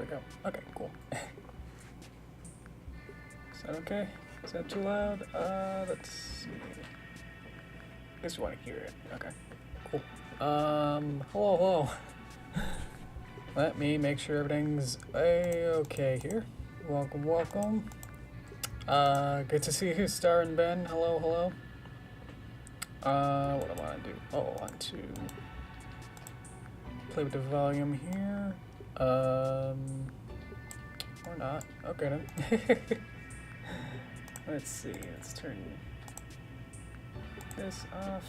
we go. Okay, cool. Is that okay? Is that too loud? Let's see. I guess you want to hear it. Okay, cool. Hello. Let me make sure everything's okay here. Welcome. Good to see you, Star and Ben. Hello. What do I want to do? Oh, I want to play with the volume here. Or not. Okay then. Let's see. Let's turn this off.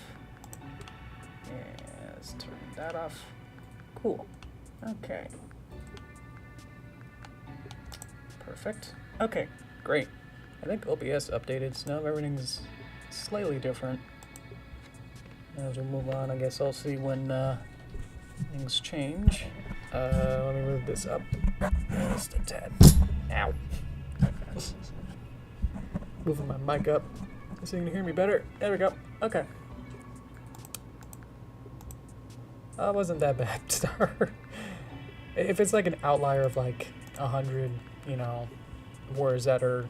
Yeah, let's turn that off. Cool. Okay. Perfect. Okay, great. I think OBS updated, so now everything's slightly different. As we move on, I guess I'll see when things change. Let me move this up just a tad. Ow. Moving my mic up so you can hear me better. There we go. Okay. Wasn't that bad, Star. If it's like an outlier of like 100, you know, words that are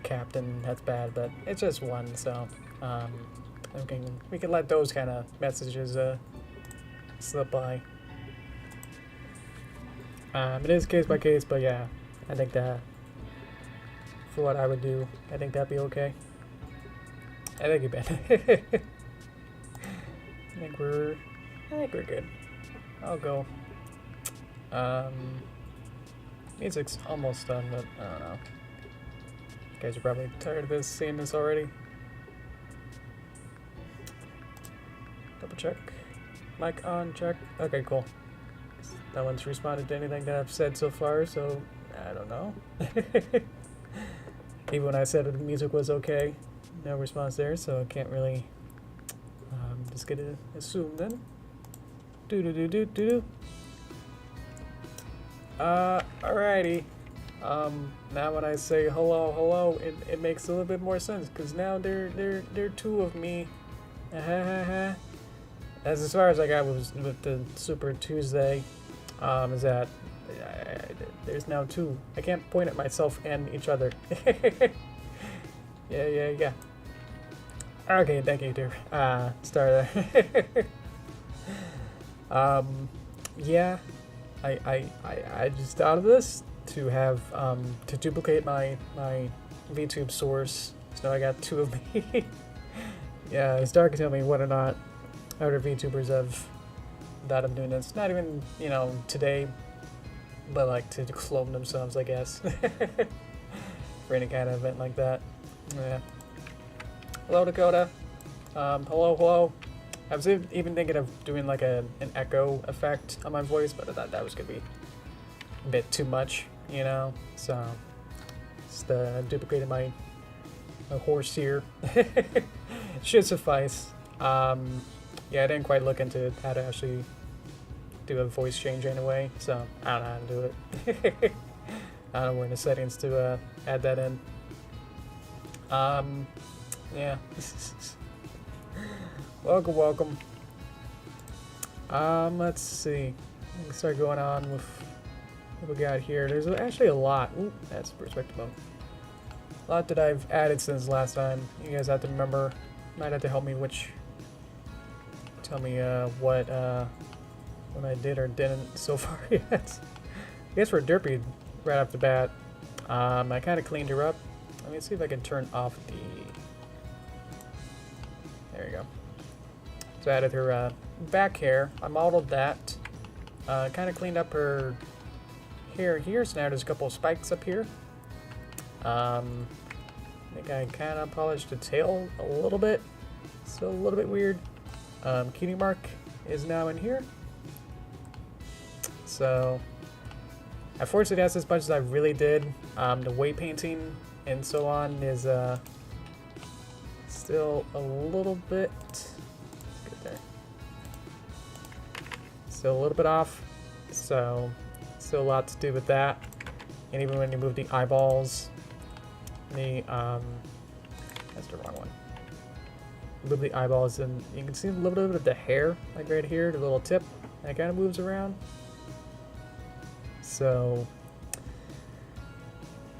capped, and that's bad, but it's just one, so we can let those kind of messages slip by. It is case by case, but yeah, I think that for what I would do, I think that'd be okay. I think you've been. I think we're good. I'll go. Music's almost done, but I don't know. You guys are probably tired of this, seeing this already. Double check. Mic on, check. Okay, cool. No one's responded to anything that I've said so far, so I don't know. Even when I said the music was okay, no response there, so I can't really just get to assume then. Alrighty. Now when I say hello, it makes a little bit more sense, because now there are two of me. As far as I got with the Super Tuesday, is that there's now two. I can't point at myself and each other. Yeah. Okay, thank you, dear. Star there. Yeah, I just thought of this to have to duplicate my VTube source. So now I got two of me. Yeah, Star can tell me whether or not other VTubers have thought of doing this. Not even, you know, today, but like to clone themselves, I guess, for any kind of event like that. Yeah. Hello, Dakota. Hello. I was even thinking of doing like an echo effect on my voice, but I thought that was gonna be a bit too much, you know. So just duplicated my horse here. Should suffice. Yeah, I didn't quite look into how to actually do a voice change anyway, so I don't know how to do it. I don't know where in the settings to add that in. Yeah. Welcome. Let's see. Let's start going on with what we got here. There's actually a lot. Ooh, that's perspective mode. A lot that I've added since last time. You guys have to remember. Might have to help me tell me what I did or didn't so far yet. I guess for Derpy right off the bat, I kind of cleaned her up. Let me see if I can turn off the. There you go. So I added her back hair. I modeled that. Kind of cleaned up her hair here. So now there's a couple of spikes up here. I think I kind of polished the tail a little bit. Still a little bit weird. Cutie mark is now in here. So unfortunately that's as much as I really did. The weight painting and so on is still a little bit good there. Still a little bit off. So still a lot to do with that. And even when you move the eyeballs, that's the wrong one. Move the eyeballs and you can see a little bit of the hair, like right here, the little tip, that kind of moves around. So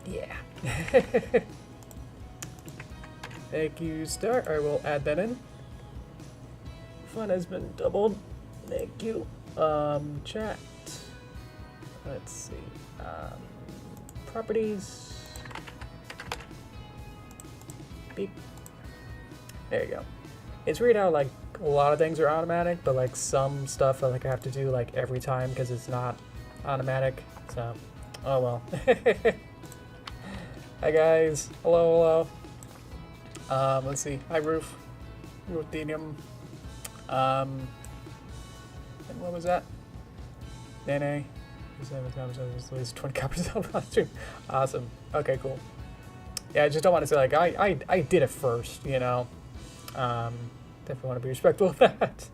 Yeah. Thank you, Star. I will add that in. Fun has been doubled. Thank you. Chat. Let's see. Properties. Beep. There you go. It's weird how like a lot of things are automatic, but like some stuff I have to do like every time because it's not automatic. So, oh well. Hi guys. Hello, hello. Let's see. Hi Roof. Ruthenium. And what was that? Nene. At least 20 copies of last stream. Awesome. Okay, cool. Yeah, I just don't want to say like I did it first, you know. Definitely want to be respectful of that.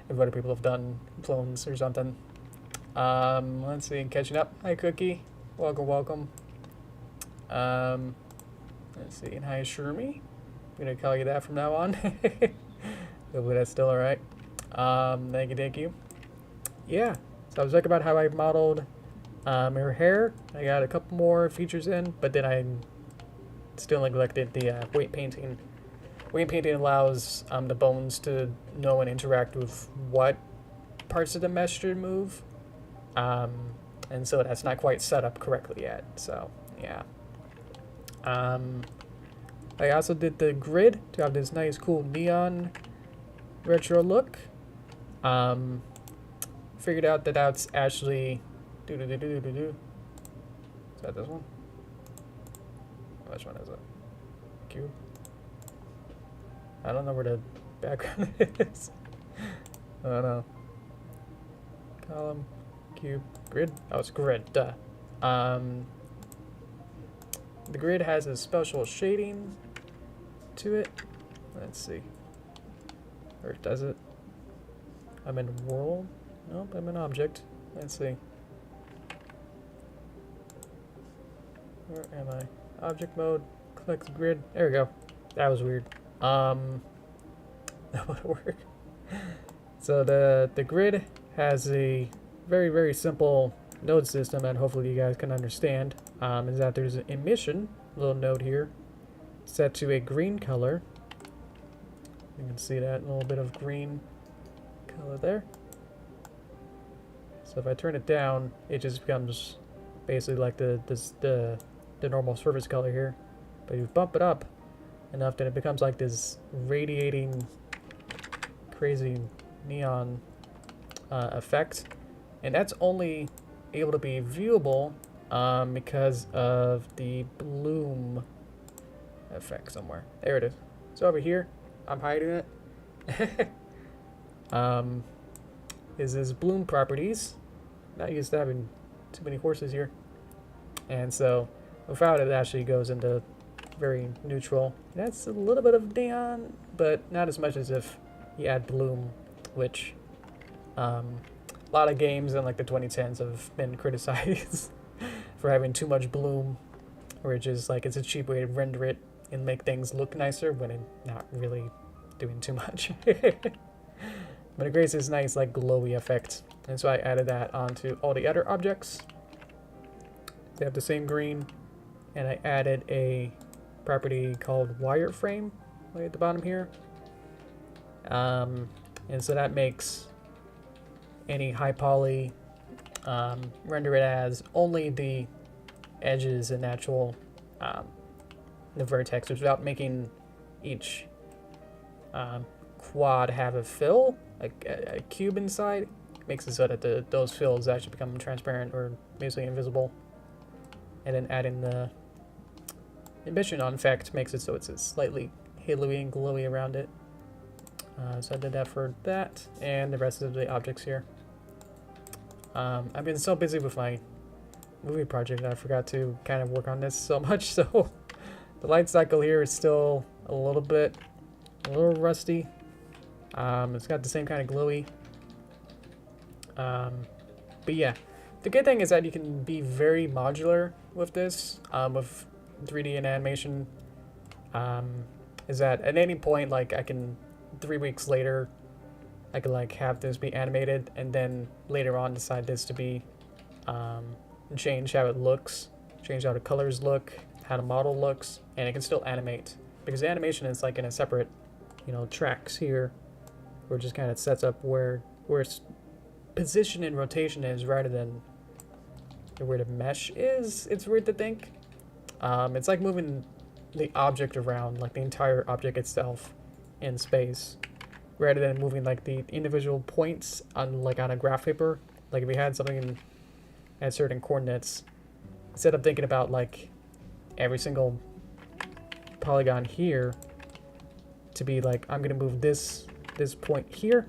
If other people have done clones or something. Let's see, catching up. Hi Cookie. Welcome, welcome. Let's see, and hi Shermie. I'm gonna call you that from now on. Hopefully that's still alright. Thank you. Yeah. So I was talking about how I modeled her hair. I got a couple more features in, but then I still neglected the weight painting. Weight painting allows the bones to know and interact with what parts of the mesh should move. And so that's not quite set up correctly yet. So, yeah. I also did the grid to have this nice, cool neon retro look. Figured out that that's actually is that this one? Which one is it? Cube? I don't know where the background is. I don't know. Column, cube, grid. Oh, it's grid. Duh. The grid has a special shading to it. Let's see. Or does it? I'm in world. Nope, I'm an object. Let's see. Where am I? Object mode, click grid. There we go. That was weird. That would work. So the grid has a very, very simple node system that hopefully you guys can understand. Is that there's an emission, little node here, set to a green color. You can see that little bit of green color there. So if I turn it down, it just becomes basically like the normal surface color here. But you bump it up enough that it becomes like this radiating, crazy neon effect. And that's only able to be viewable because of the bloom effect somewhere. There it is. So over here, I'm hiding it. Is this bloom properties. Not used to having too many horses here. And so without it, it actually goes into very neutral. That's a little bit of neon, but not as much as if you add bloom, which a lot of games in like the 2010s have been criticized for having too much bloom, or just like it's a cheap way to render it and make things look nicer when it's not really doing too much. But it creates this nice like glowy effect, and so I added that onto all the other objects. They have the same green, and I added a property called wireframe right at the bottom here. And so that makes any high poly render it as only the edges and actual the vertex without making each quad have a fill, like a cube inside. Makes it so that those fills actually become transparent or basically invisible. And then adding the emission on effect makes it so it's slightly halo-y and glowy around it. So I did that for that and the rest of the objects here. I've been so busy with my movie project that I forgot to kind of work on this so much, so the light cycle here is still a little rusty. It's got the same kind of glowy. But yeah, the good thing is that you can be very modular with this, with 3D and animation. Is that at any point, like I can 3 weeks later, I could like have this be animated and then later on decide this to be change how it looks change how the colors look, how the model looks, and it can still animate. Because the animation is like in a separate, you know, tracks here, where it just kind of sets up where its position and rotation is rather than where the mesh is. It's weird to think. It's like moving the object around, like the entire object itself in space, rather than moving like the individual points on like on a graph paper. Like if we had something at certain coordinates, instead of thinking about like every single polygon here to be like, I'm gonna move this point here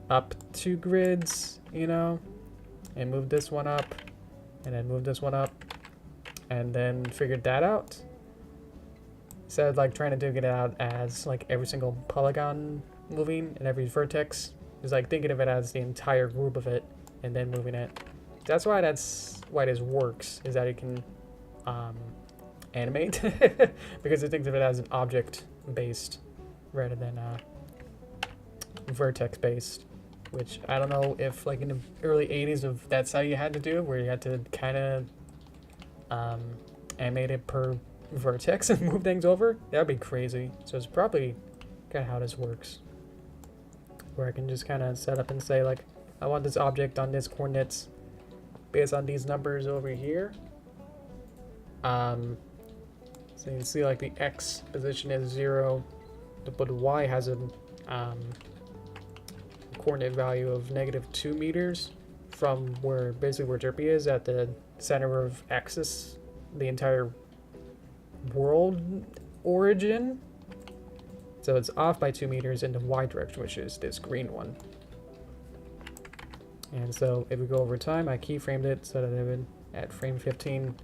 up 2 grids, you know, and move this one up, and then move this one up, and then figured that out. Instead of like trying to dig it out as like every single polygon moving and every vertex, is like thinking of it as the entire group of it and then moving it. That's why this works, is that it can animate because it thinks of it as an object based rather than vertex based, which I don't know if like in the early 80s if that's how you had to do, where you had to kind of animate it per vertex and move things over. That would be crazy. So it's probably kind of how this works, where I can just kind of set up and say like, I want this object on this coordinates based on these numbers over here. So you can see like the X position is 0, but the Y has a coordinate value of -2 meters from where basically where Derpy is at the center of axis, the entire world origin. So it's off by 2 meters in the Y direction, which is this green one. And so if we go over time, I keyframed it so that it would, at frame 15,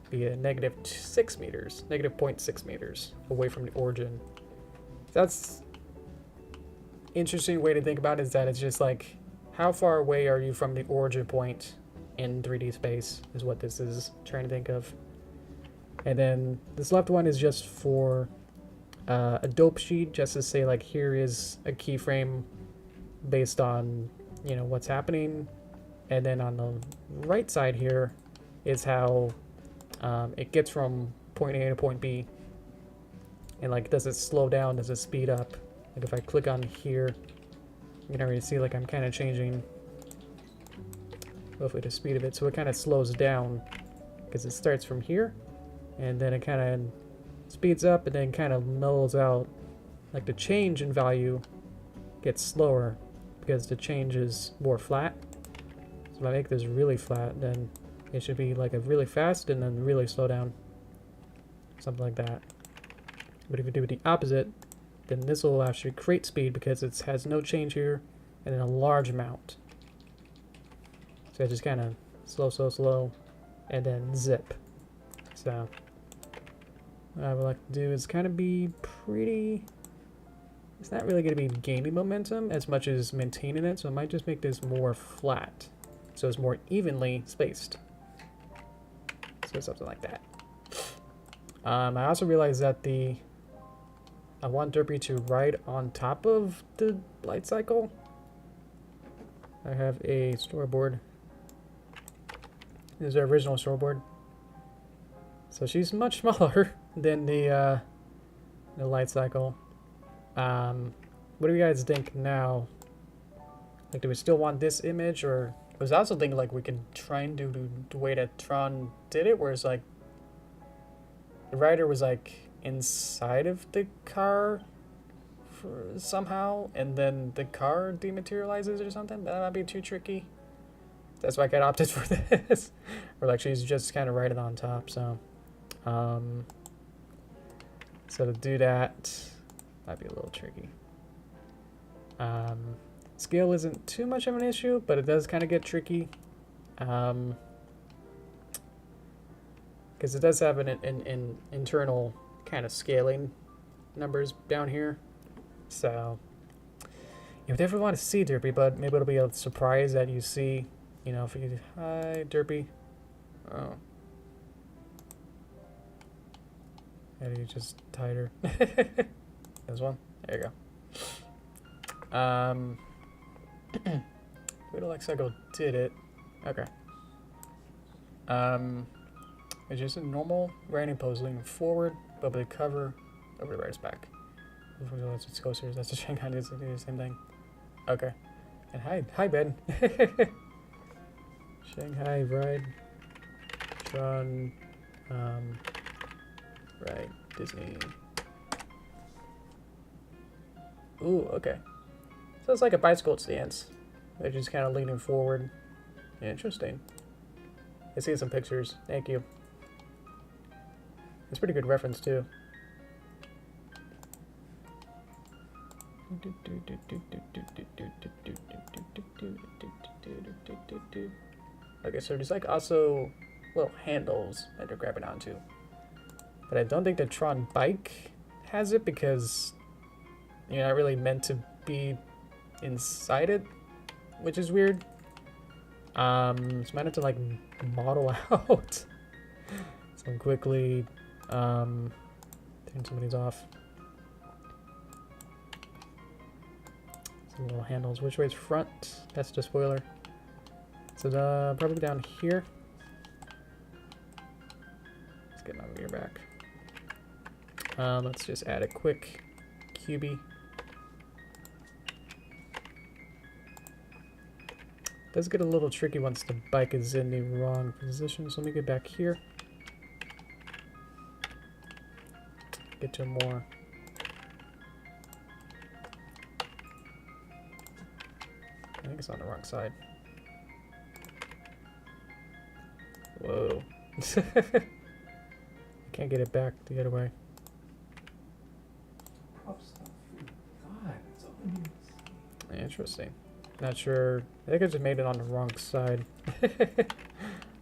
be a -6 meters, -0.6 meters away from the origin. That's interesting way to think about it, is that it's just like, how far away are you from the origin point in 3D space is what this is trying to think of. And then this left one is just for a dope sheet, just to say like, here is a keyframe based on, you know, what's happening. And then on the right side here is how it gets from point A to point B. And like, does it slow down? Does it speed up? Like if I click on here, you can already see like I'm kind of changing, hopefully, the speed of it. So it kind of slows down because it starts from here and then it kind of speeds up and then kind of mellows out. Like the change in value gets slower because the change is more flat. So if I make this really flat, then it should be like a really fast and then really slow down. Something like that. But if you do the opposite, then this will actually create speed because it has no change here and then a large amount. So just kind of slow, and then zip. So what I would like to do is kind of be pretty... It's not really going to be gaining momentum as much as maintaining it, so I might just make this more flat, so it's more evenly spaced. So something like that. I also realized that I want Derpy to ride on top of the light cycle. I have a storyboard. This is our original storyboard. So she's much smaller than the light cycle. What do you guys think now? Like, do we still want this image, or I was also thinking like we could try and do the way that Tron did it, where it's like the rider was like inside of the car somehow, and then the car dematerializes or something. That might be too tricky. That's why I got opted for this. Or like she's just kind of riding on top. So, so to do that might be a little tricky. Scale isn't too much of an issue, but it does kind of get tricky. Because it does have an internal kind of scaling numbers down here. So you definitely want to see Derpy, but maybe it'll be a surprise that you see, you know, if you, hi Derpy. Oh. How do you just tighter? This one? There you go. Wait till Lexego did it. Okay. It's just a normal writing pose leaning forward, but with the cover over the writer's back. It's coasters. That's the Shanghai. It's the same thing. Okay. And hi, Ben. Shanghai ride. Tron. Right. Disney. Ooh. Okay. So it's like a bicycle stance. They're just kind of leaning forward. Interesting. I see some pictures. Thank you. It's a pretty good reference too. Okay, so there's like also little handles that they're grabbing onto. But I don't think the Tron bike has it because you're not really meant to be inside it, which is weird. So I might have to like model out. So I'm quickly turn some of these off. Some little handles. Which way's front? That's the spoiler. So probably down here. Let's get my mirror back. Let's just add a quick QB. Does get a little tricky once the bike is in the wrong position. So let me get back here. Get to more. I think it's on the wrong side. Whoa. I can't get it back the other way. Interesting. Not sure. I think I just made it on the wrong side.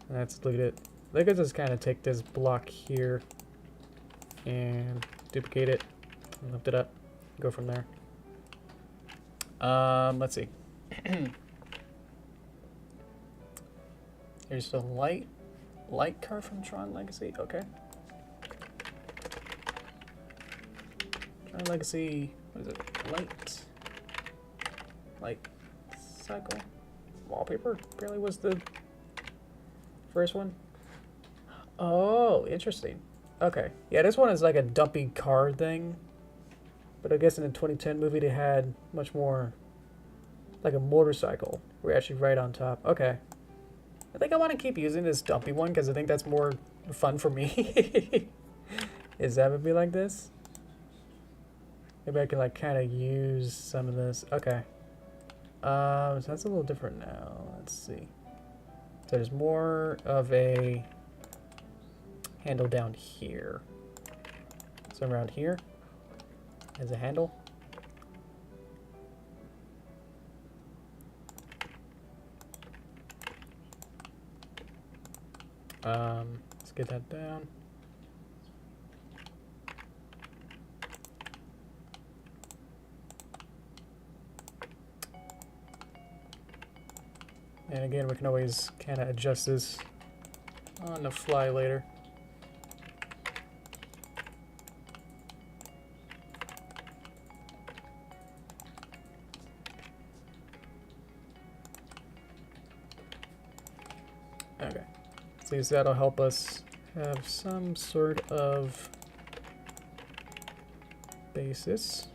Let's delete it. I think I just kind of take this block here and duplicate it and lift it up. Go from there. Let's see. Here's the light car from Tron Legacy. Okay. Tron Legacy. What is it? Light cycle. Wallpaper apparently was the first one. Oh, interesting. Okay. Yeah, this one is like a dumpy car thing. But I guess in the 2010 movie they had much more like a motorcycle. We're actually right on top. Okay. I think I want to keep using this dumpy one because I think that's more fun for me. Is that would be like this? Maybe I can like kind of use some of this. Okay. So that's a little different now. Let's see. So there's more of a handle down here. So around here is a handle. Let's get that down. And again, we can always kind of adjust this on the fly later. Okay, so that'll help us have some sort of basis.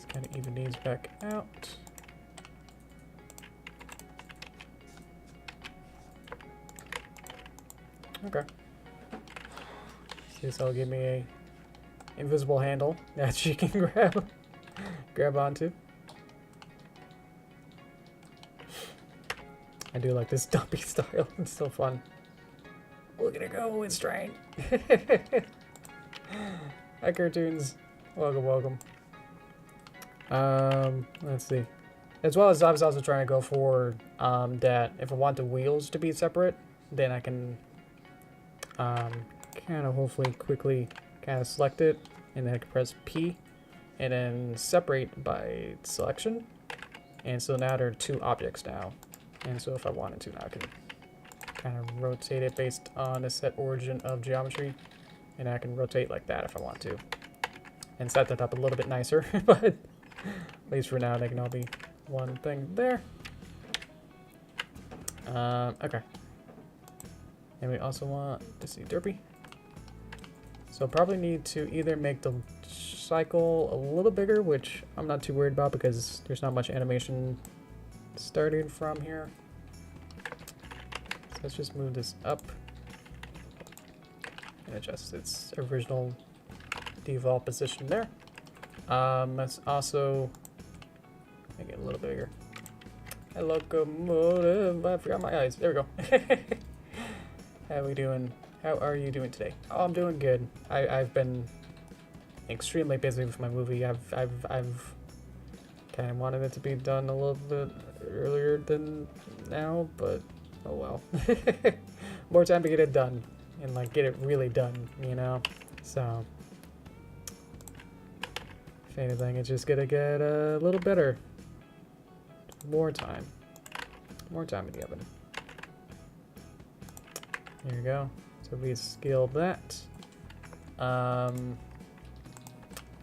Kind of even these back out. Okay. So this will give me a invisible handle that she can grab onto. I do like this dumpy style. It's so fun. Look at it go in stride. Hi, cartoons. Welcome, welcome. Let's see. As well as I was also trying to go for that if I want the wheels to be separate, then I can kind of hopefully quickly kind of select it, and then I can press P and then separate by selection. And so now there are two objects now. And so if I wanted to, now I can kind of rotate it based on a set origin of geometry, and I can rotate like that if I want to, and set that up a little bit nicer. But at least for now, they can all be one thing there. Okay. And we also want to see Derpy. So probably need to either make the cycle a little bigger, which I'm not too worried about because there's not much animation starting from here. So let's just move this up and adjust its original default position there. Let's also make it a little bigger. A locomotive. I forgot my eyes. There we go. How are we doing? How are you doing today? Oh, I'm doing good. I've been extremely busy with my movie. I've kind of wanted it to be done a little bit earlier than now, but oh well. More time to get it done and like get it really done, you know. So if anything, it's just gonna get a little better. More time in the oven. There you go. So we scaled that.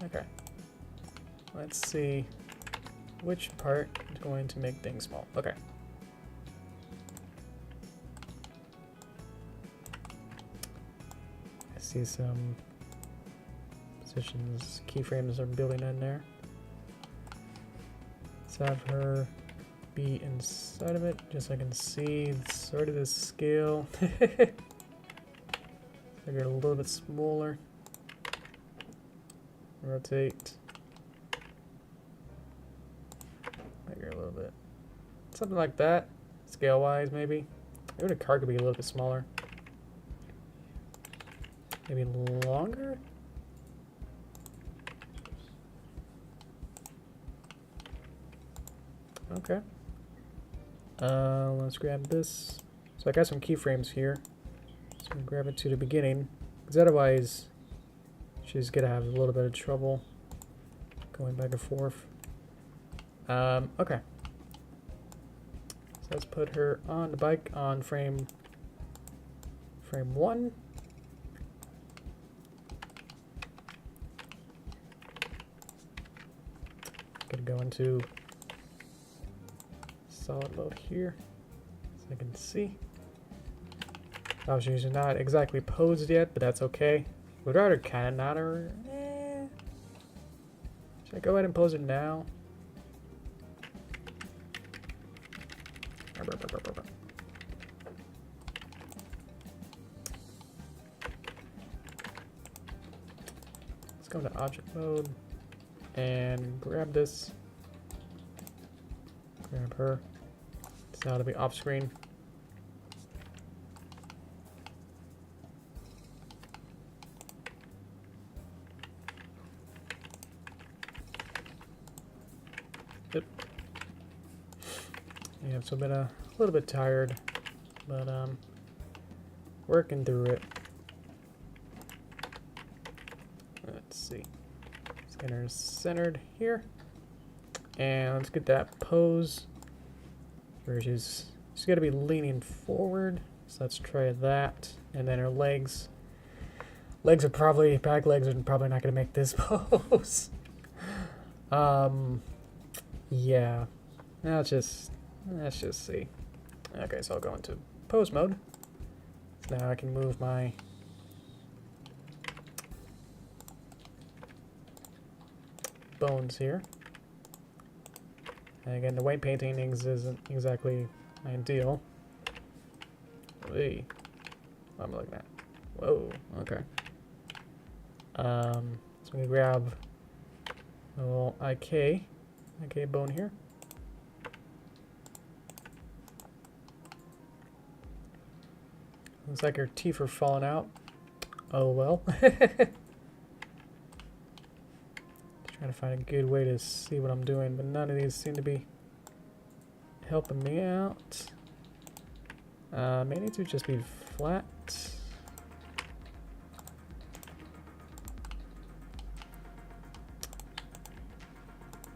Okay. Let's see which part is going to make things small. Okay. I see some positions, keyframes are building in there. Let's have her be inside of it, just so I can see sort of the scale. Make it a little bit smaller. Rotate. Make it a little bit. Something like that, scale-wise maybe. Maybe the card could be a little bit smaller. Maybe longer? Okay. Let's grab this. So I got some keyframes here. So I'm gonna grab it to the beginning, because otherwise she's gonna have a little bit of trouble going back and forth. Okay. So let's put her on the bike on frame 1. Gonna go into solid mode here so I can see. Obviously she's not exactly posed yet, but that's okay. Would rather kind of not her. Should I go ahead and pose it now? Let's go into object mode and grab this. Grab her. It's now to be off screen. Yep. Yeah, so I've been a little bit tired, but working through it. Let's see. Let's get her centered here. And let's get that pose where she's got to be leaning forward. So let's try that. And then her legs. Legs are probably, back legs are probably not going to make this pose. Yeah. Let's just see. Okay, so I'll go into pose mode. So now I can move my bones here. And again, the white painting isn't exactly ideal. Hey, what am I looking at? Whoa, okay. So I'm gonna grab a little IK bone here. Looks like her teeth are falling out. Oh well. Trying to find a good way to see what I'm doing, but none of these seem to be helping me out. May need to just be flat.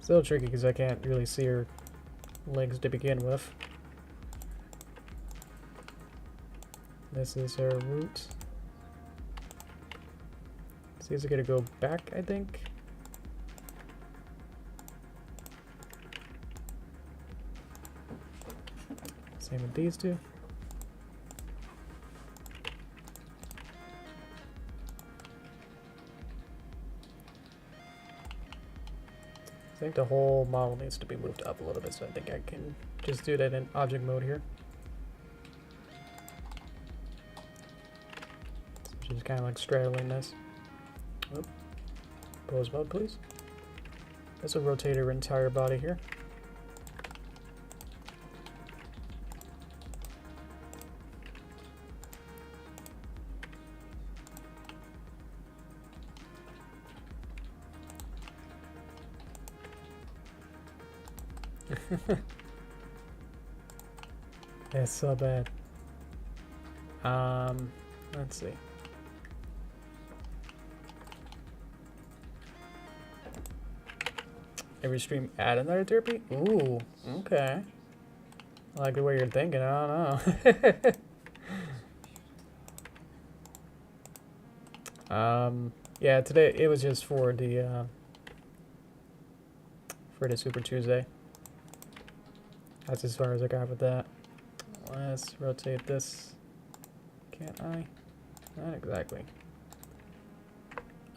Still tricky because I can't really see her legs to begin with. This is her root. These are gonna go back, I think. Same with these two. I think the whole model needs to be moved up a little bit, so I think I can just do that in object mode here. So just kind of like straddling this. Oh. Pose mode, please. This will rotate her entire body here. It's so bad. Let's see. Every stream add another Derpy? Ooh, okay. I like the way you're thinking, I don't know. Yeah, today it was just for the Super Tuesday. That's as far as I got with that. Let's rotate this. Can't I? Not exactly.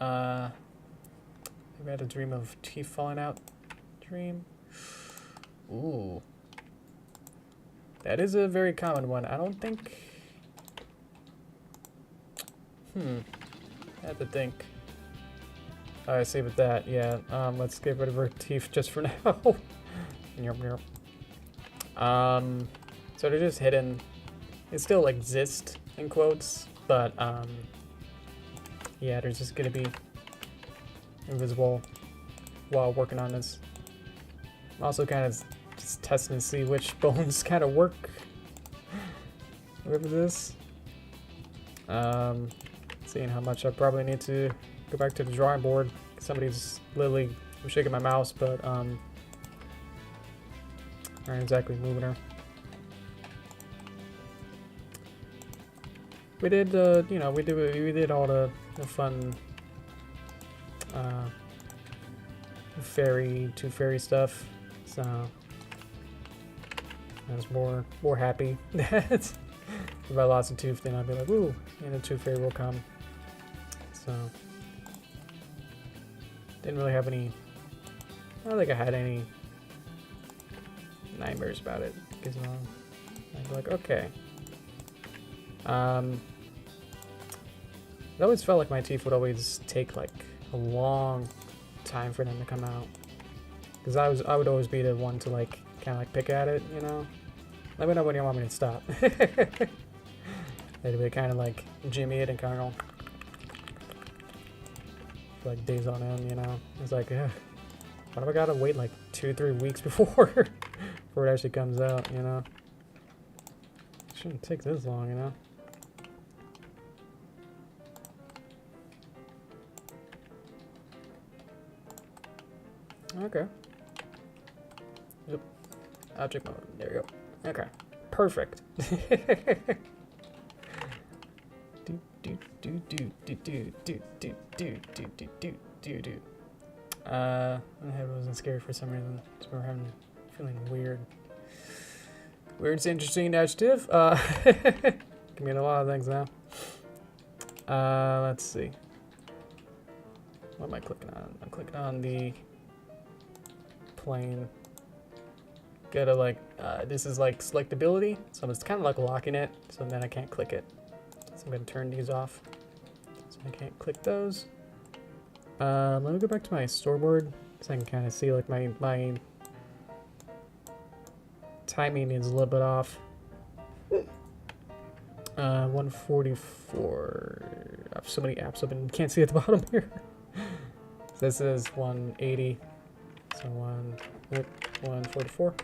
Maybe I had a dream of teeth falling out. Dream. Ooh. That is a very common one. I don't think... I have to think. Alright, save with that. Yeah, let's get rid of her teeth just for now. So they're just hidden. They still exist, in quotes, but, yeah, they're just gonna be invisible while working on this. I'm also kind of just testing to see which bones kind of work with this. Seeing how much I probably need to go back to the drawing board. Somebody's literally shaking my mouse, but, aren't exactly moving her. We did, you know, we did all the fun, tooth fairy stuff. So I was more happy that if I lost a tooth, then I'd be like, ooh, and a tooth fairy will come. So didn't really have any. I don't think I had any nightmares about it because I'd be like, okay. It always felt like my teeth would always take like a long time for them to come out, because I would always be the one to like kind of like pick at it, you know. Let me know when you want me to stop. They'd be kind of like jimmy it and kind of go for like days on end, you know. It's like, why do I gotta wait like 2-3 weeks before it actually comes out, you know? It shouldn't take this long, you know. Okay. Yep. Object mode. There we go. Okay. Perfect. My head wasn't scary for some reason. So we're feeling weird. Weird's an interesting adjective. Can mean a lot of things now. Let's see. What am I clicking on? I'm clicking on the plane. Gotta like, this is like selectability, so it's kind of like locking it, so then I can't click it. So I'm gonna turn these off, so I can't click those. Let me go back to my storyboard, so I can kind of see like my timing is a little bit off. 144. I have so many apps open, you can't see at the bottom here. So this is 180. So 144.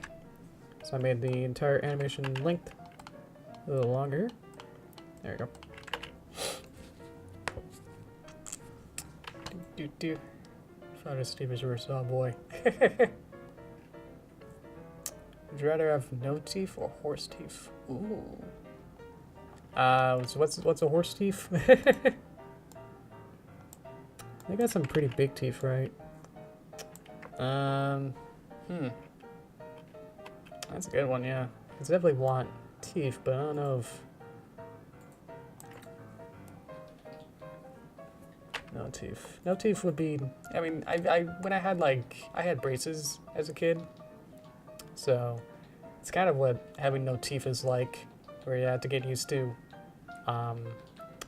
So I made the entire animation length a little longer. There we go. Do. Found a Steve's reverse. Oh boy. Would you rather have no teeth or horse teeth? Ooh. So what's a horse teeth? They got some pretty big teeth, right? That's a good one, yeah. I definitely want teeth, but I don't know if... No teeth. No teeth would be... I mean, when I had, like... I had braces as a kid. So, it's kind of what having no teeth is like. Where you have to get used to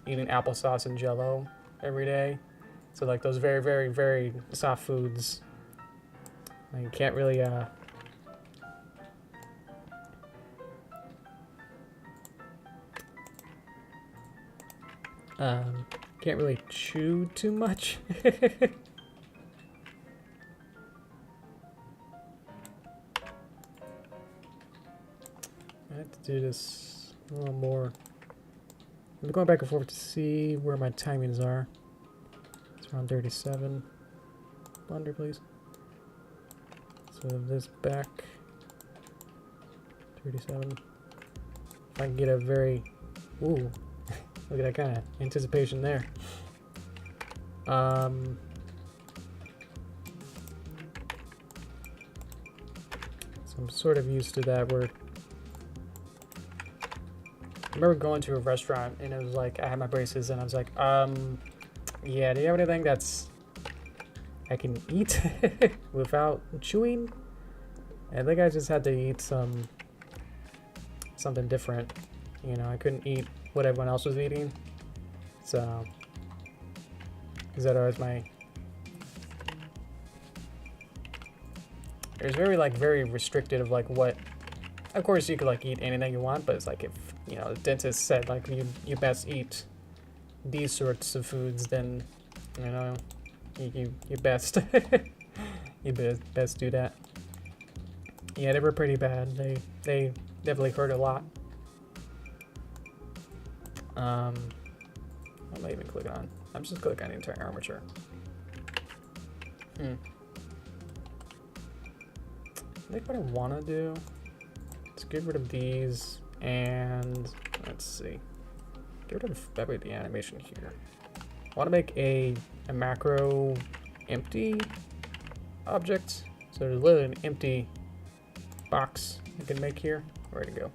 eating applesauce and Jell-O every day. So, like, those very, very, very soft foods. Like, you can't really... can't really chew too much. I have to do this a little more. I'm going back and forth to see where my timings are. It's around 37. Blender, please. So this back. 37. If I can get a very... Ooh. Look at that kind of anticipation there. So I'm sort of used to that where... I remember going to a restaurant and it was like, I had my braces and I was like, yeah, do you have anything that's... I can eat without chewing? I think I just had to eat something different. You know, I couldn't eat what everyone else was eating. So, is that always my... It was very restricted of like what... Of course you could like eat anything you want, but it's like if, you know, the dentist said like you best eat these sorts of foods, then, you know, you best you best do that. Yeah, they were pretty bad. They definitely hurt a lot. What am I even clicking on? I'm just clicking on the entire armature. I think what I want to do is get rid of these and let's see. Get rid of the animation here. I want to make a macro empty object. So there's literally an empty box I can make here. Where'd it go?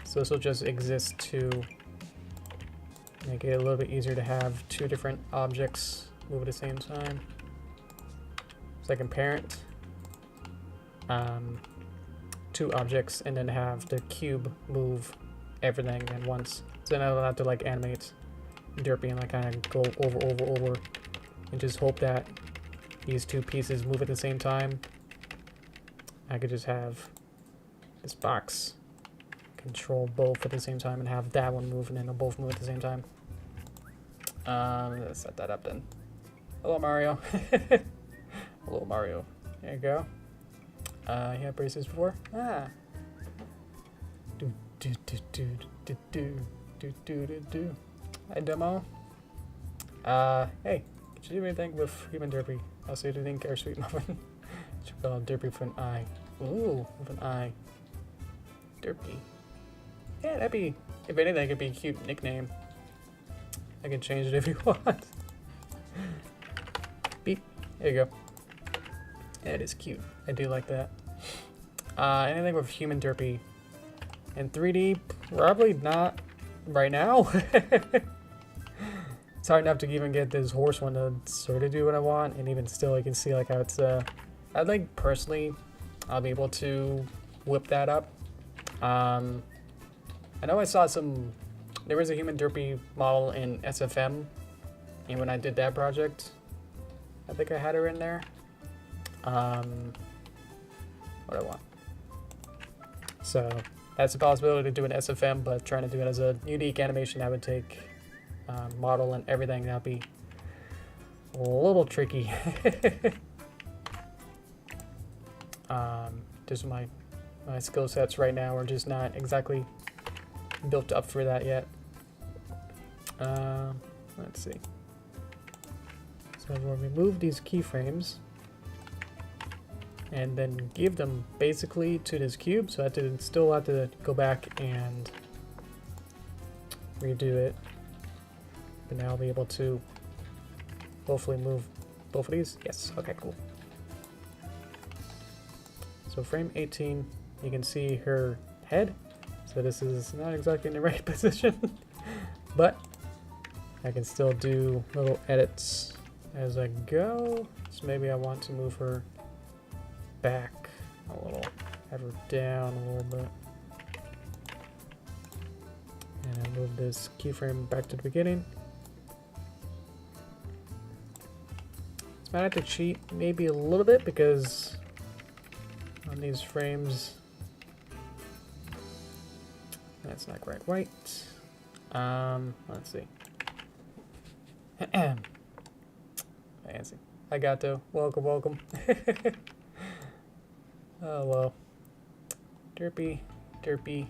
So this will just exist to make it a little bit easier to have two different objects move at the same time. So I can parent two objects and then have the cube move everything at once. So then I don't have to like animate Derpy and like kind of go over and just hope that these two pieces move at the same time. I could just have this box control both at the same time and have that one move and then they'll both move at the same time. Let's set that up then. Hello, Mario. Hello, Mario. There you go. You had braces before? Ah. Hi, demo. Hey, did you do anything with human Derpy? Also, do you think our sweet muffin should call Derpy with an eye? Ooh, with an eye. Derpy. Yeah, that'd be, if anything, it'd be a cute nickname. I can change it if you want. Beep. There you go. That is cute. I do like that. Anything with human Derpy in 3D? Probably not right now. It's hard enough to even get this horse one to sort of do what I want, and even still, you can see like how it's. I think personally, I'll be able to whip that up. I know I saw there was a human Derpy model in SFM, and when I did that project, I think I had her in there. What do I want? So that's a possibility to do an SFM, but trying to do it as a unique animation that would take model and everything, that'd be a little tricky. Just my skill sets right now are just not exactly built up for that yet. Let's see. So we'll remove these keyframes and then give them basically to this cube. So I still have to go back and redo it. But now I'll be able to hopefully move both of these. Yes. Okay, cool. So frame 18, you can see her head. So this is not exactly in the right position, but I can still do little edits as I go. So maybe I want to move her back a little, have her down a little bit. And I move this keyframe back to the beginning. So I might have to cheat maybe a little bit because on these frames, that's not quite right. Let's see. Fancy. I got to. Welcome, welcome. Oh, well. Derpy. Well,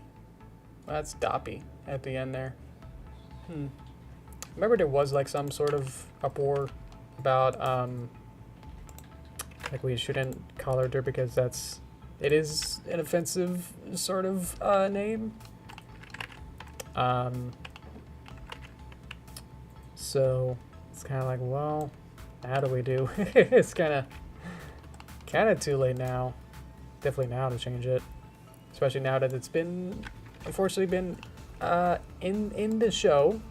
that's Doppy at the end there. Remember there was like some sort of uproar about, like we shouldn't call her Derpy because it is an offensive sort of name. So it's kind of like, well, how do we do? It's kind of too late now. Definitely now to change it, especially now that it's been, unfortunately, been in the show.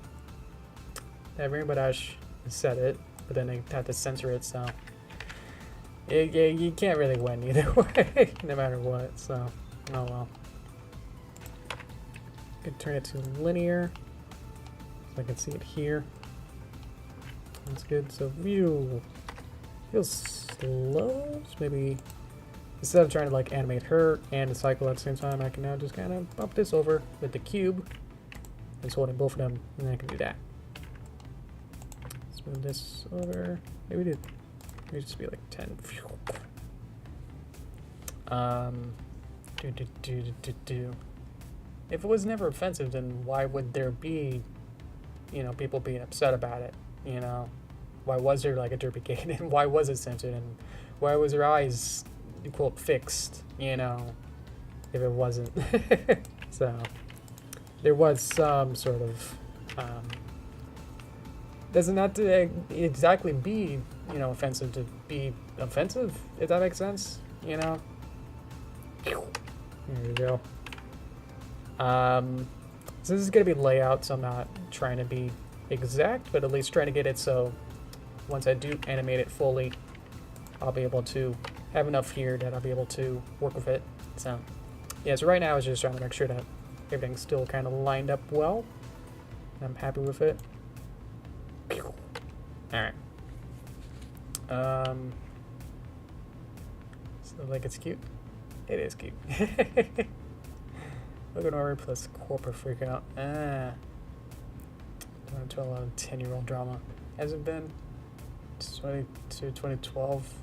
Everybody said it, but then they had to censor it, so you can't really win either way, no matter what. So, oh well. Could turn it to linear, so I can see it here. That's good. So view feels slow. So maybe instead of trying to like animate her and the cycle at the same time, I can now just kind of bump this over with the cube. It's holding both of them, and then I can do that. Let's move this over. Maybe just be like 10. If it was never offensive, then why would there be, you know, people being upset about it? You know, why was there like a Derpy gate, and why was it censored, and why was her eyes, quote, fixed? You know, if it wasn't. So there was some sort of doesn't have to exactly be, you know, offensive to be offensive, if that makes sense. You know. There you go. So this is gonna be layout, so I'm not trying to be exact, but at least trying to get it so once I do animate it fully, I'll be able to have enough here that I'll be able to work with it. So yeah, so right now I was just trying to make sure that everything's still kind of lined up well. I'm happy with it. Alright. So like it's cute. It is cute. Look at Ori plus corporate freak out. Don't tell a lot of 10-year-old drama. Hasn't been 20 to 2012.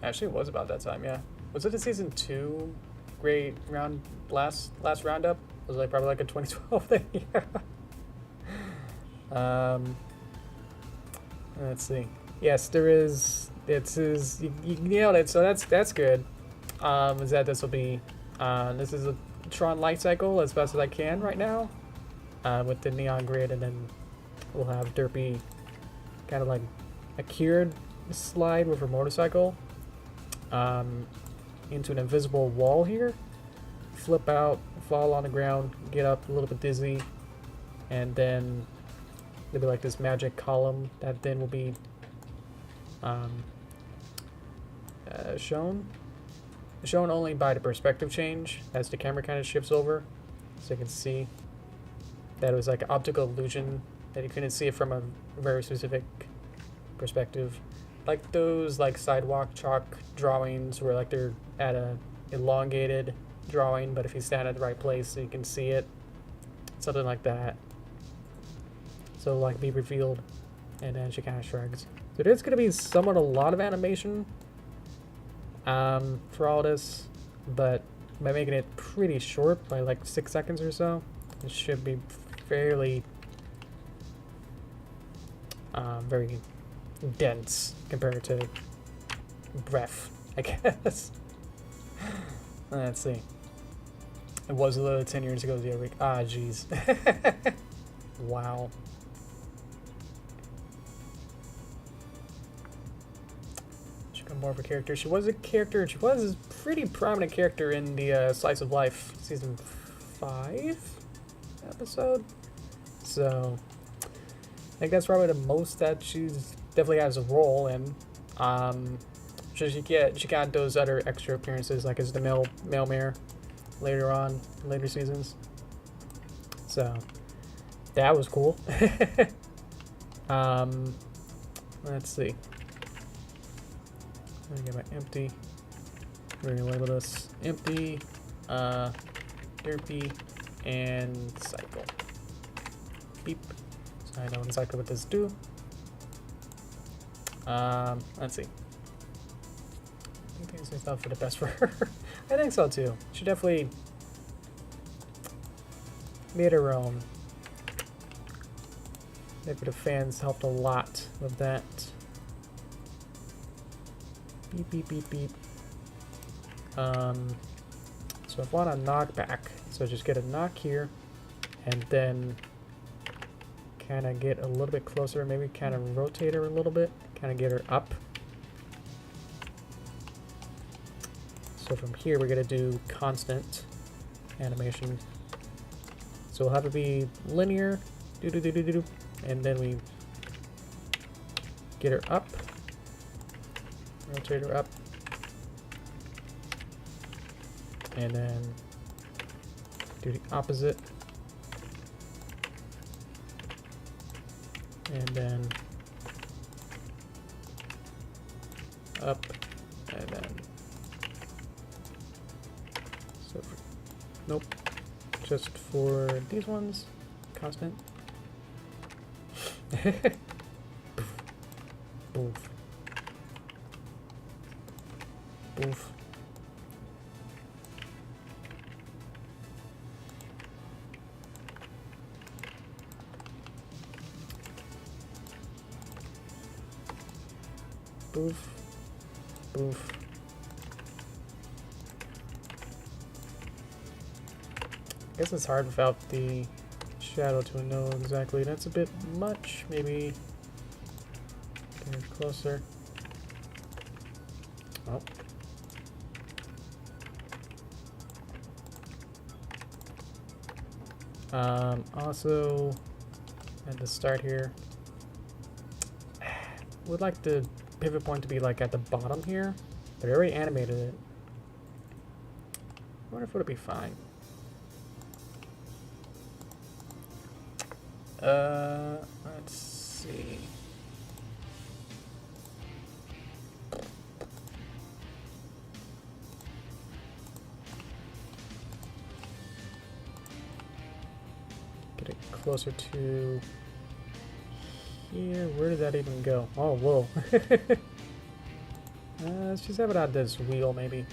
Actually, it was about that time, yeah. Was it a season 2 great round last roundup? Was it like probably like a 2012 thing? Yeah. Let's see. Yes, there is. It is. You nailed it. So that's good. Is that this will be? This is a Tron light cycle as best as I can right now, with the neon grid, and then we'll have Derpy kind of like a cured slide with her motorcycle into an invisible wall here, flip out, fall on the ground, get up a little bit dizzy, and then there'll be like this magic column that then will be shown only by the perspective change as the camera kind of shifts over, so you can see that it was like an optical illusion that you couldn't see it from a very specific perspective, like those like sidewalk chalk drawings where like they're at a elongated drawing, but if you stand at the right place so you can see it, something like that. So like be revealed, and then she kind of shrugs. So there's going to be somewhat a lot of animation for all this, but by making it pretty short, by like 6 seconds or so, it should be fairly very dense compared to breath, I guess. Let's see. It was a little 10 years ago the other week. Ah, jeez. Wow. Should come more of a character. She was a character. She was a pretty prominent character in the Slice of Life season 5 episode. So I think that's probably the most that she's definitely has a role in. So she got those other extra appearances, like as the male mare later on in later seasons. So that was cool. Let's see. Let me get my empty. We're gonna label this empty, derpy, and cycle. Beep. So I know exactly what this do. Let's see. I think this is not for the best for her. I think so too. She definitely made her own. Maybe the fans helped a lot with that. Beep, beep, beep, beep. So I want a knock back. So just get a knock here, and then kind of get a little bit closer, maybe kind of rotate her a little bit, kind of get her up. So from here we're going to do constant animation. So we'll have it be linear, do-do-do-do-do, and then we get her up, rotate her up, and then do the opposite, and then up, and then so for, nope, just for these ones, constant. Boof. Boof. Boof. Boof. I guess it's hard without the shadow to know exactly. That's a bit much. Maybe get it closer. Oh. Also, at the start here, would like the pivot point to be like at the bottom here, but I already animated it. I wonder if it would be fine. Let's see. Get it closer to here. Where did that even go? Oh, whoa. Let's just have it on this wheel, maybe.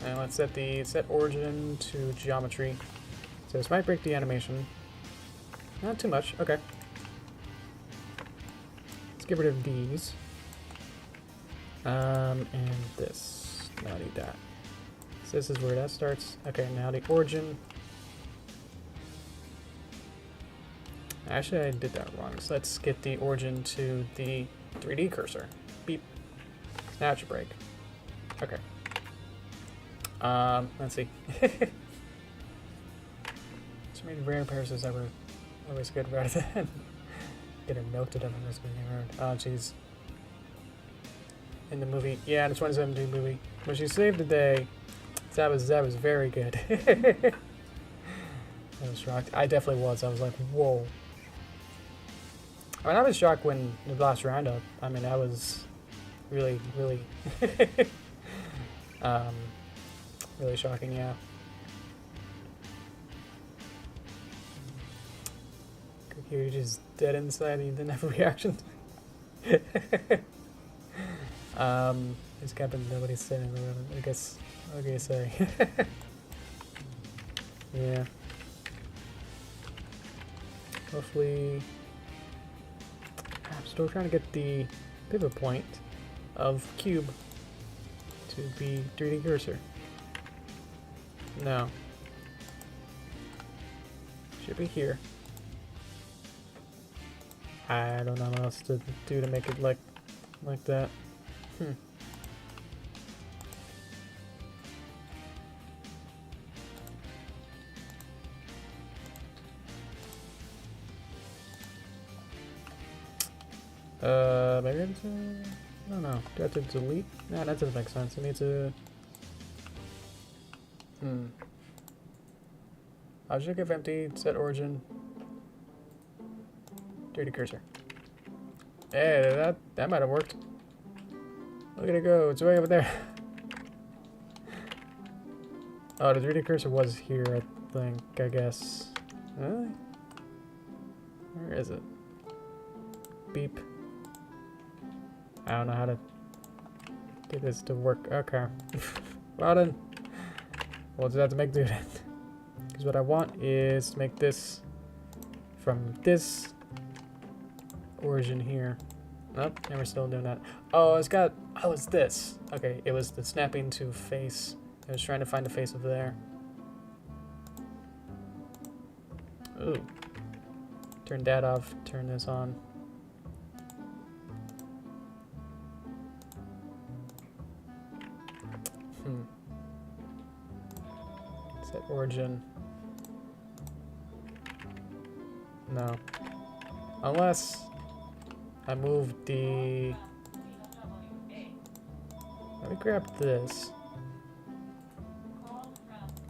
And let's set origin to geometry. So this might break the animation. Not too much. Okay. Let's get rid of these. And this. Now I need that. So this is where that starts. Okay, now the origin. Actually, I did that wrong. So let's get the origin to the 3D cursor. Beep. Now it should break. Okay. Let's see. So many rare pairs that were always good rather than get a note to them when it's being around. Oh, jeez. In the movie, yeah, the 2017 movie, when she saved the day, that was very good. I was shocked. I definitely was. I was like, whoa. I mean, I was shocked when the last roundup. I mean, I was really, really, really shocking. Yeah. You're just dead inside and you didn't have a reaction. It's Captain nobody's sitting in the room. I guess, what can you say? Yeah. Hopefully, I'm still trying to get the pivot point of cube to be 3D cursor. No. Should be here. I don't know what else to do to make it like that. Maybe I have to, I don't know. Do I have to delete? Nah, that doesn't make sense. I need to, object if empty, set origin, dirty cursor. Hey, that might have worked. Look at it go, it's way over there. Oh, the 3D cursor was here, I think, I guess. Really? Where is it? Beep. I don't know how to get this to work. Okay. Well then. We'll just have to make do that. Because what I want is to make this from this origin here. Nope, and we're still doing that. Oh, it's this. Okay, it was the snapping to face. I was trying to find the face over there. Ooh. Turn that off, turn this on. Set origin. No. Unless I move the... Let me grab this.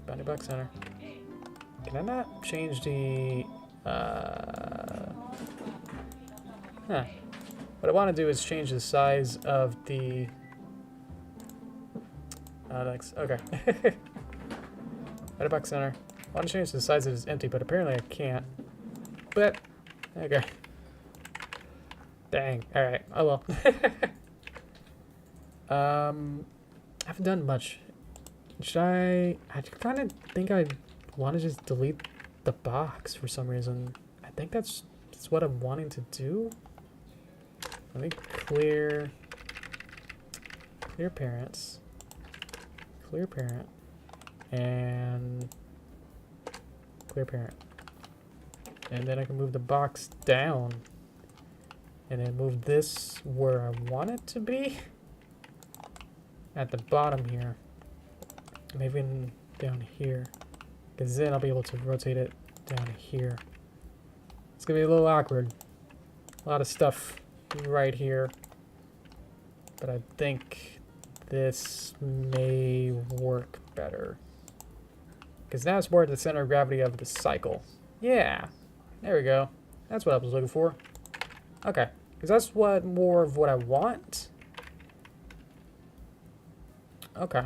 Bounding box center. Can I not change the... Huh. What I want to do is change the size of the... thanks. Okay. Bounding box center. I want to change the size of this empty, but apparently I can't. But, okay. Dang. Alright. Oh well. I haven't done much. Should I kind of think I want to just delete the box for some reason. I think that's what I'm wanting to do. Let me clear parents. Clear parent. And clear parent. And then I can move the box down. And then move this where I want it to be. At the bottom here. Maybe down here. Because then I'll be able to rotate it down here. It's going to be a little awkward. A lot of stuff right here. But I think this may work better. Because now it's more at the center of gravity of the cycle. Yeah. There we go. That's what I was looking for. Okay. Because that's more of what I want. Okay.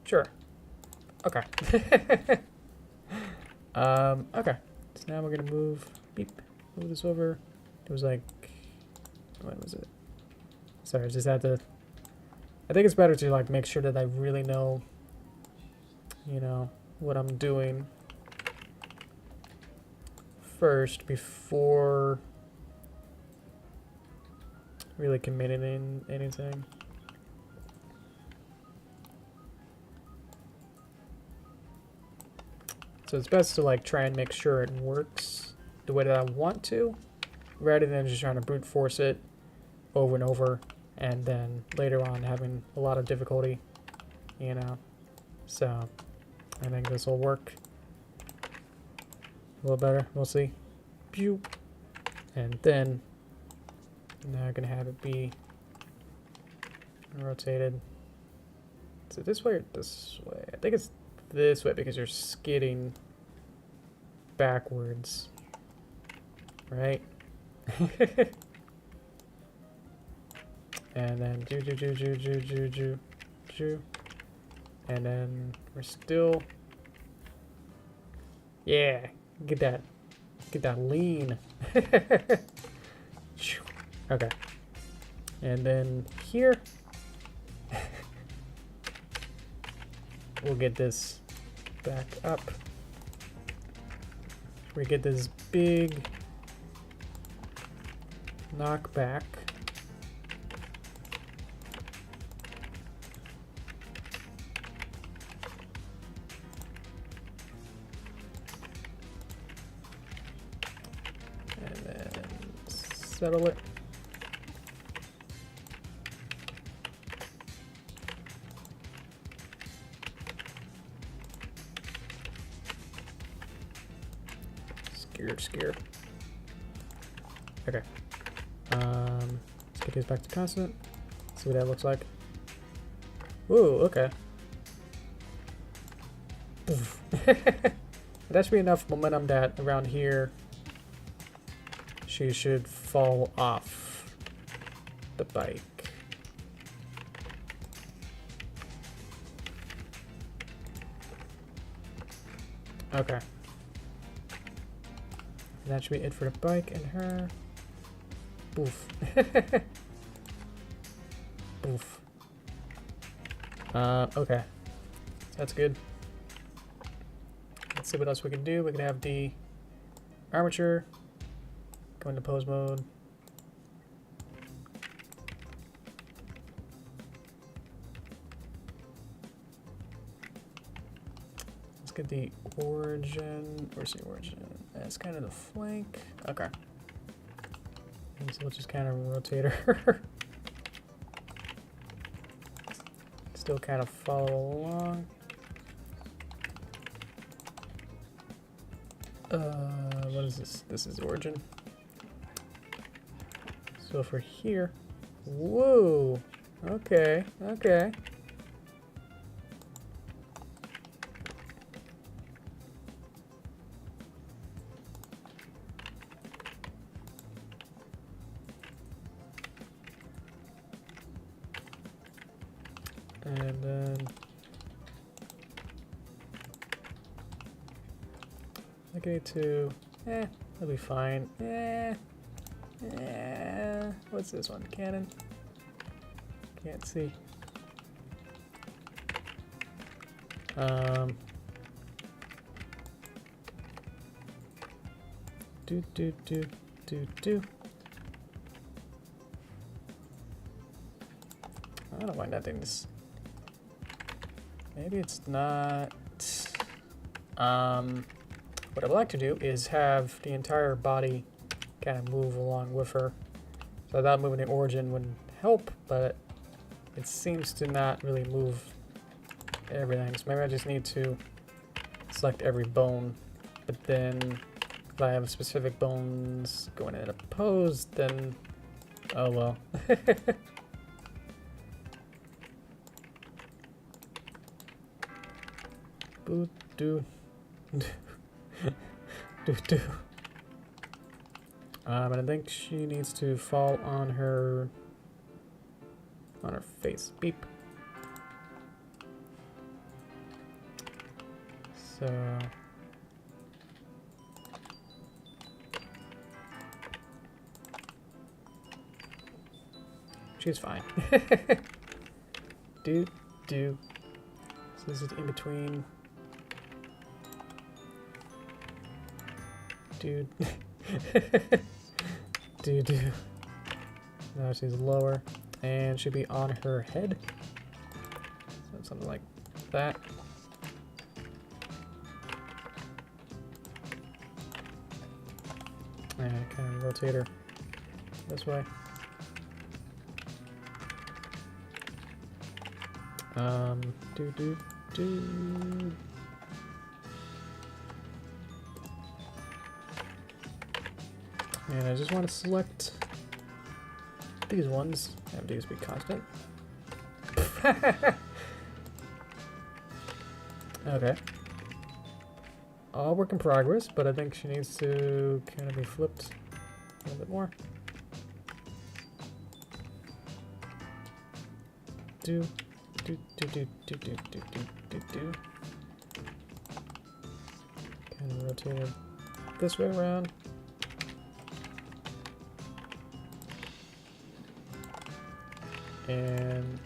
Sure. Okay. Okay. So now we're gonna move this over. It was like, what was it? Sorry, I just had to, I think it's better to like make sure that I really know, you know, what I'm doing first before really committing in anything. So it's best to like try and make sure it works the way that I want to, rather than just trying to brute force it over and over, and then later on having a lot of difficulty, you know. So I think this will work a little better. We'll see. Pew. And then now I'm gonna have it be rotated. Is it this way or this way? I think it's this way because you're skidding backwards, right? And then and then we're still, yeah, get that lean. Okay, and then here we'll get this back up. We get this big knockback. And then settle it. Scared. Okay. Let's get these back to constant. See what that looks like. Ooh, okay. That should be enough momentum that around here she should fall off the bike. Okay. That should be it for the bike and her. Boof. Boof. Okay. That's good. Let's see what else we can do. We can have the armature go into pose mode. Let's get the origin. Where's the origin? That's kind of the flank. Okay. And so we'll just kind of rotate her. Still kind of follow along. What is this? This is origin. So for here, whoa, okay, okay. And then okay, to that'll be fine. What's this one? Cannon? Can't see. Do. I don't know why nothing's. Maybe it's not. What I'd like to do is have the entire body kind of move along with her. So I thought moving the origin would help, but it seems to not really move everything. So maybe I just need to select every bone. But then if I have specific bones going in a pose, then oh well. Boo doo. Do. But I think she needs to fall on her face. Beep. So she's fine. Do. So this is in between. Dude. Do. Now she's lower and should be on her head. So something like that. And kind of rotate her this way. Do. And I just want to select these ones. Have these be constant. Okay. All work in progress, but I think she needs to kind of be flipped a little bit more. Do. Kind of rotate it this way around. And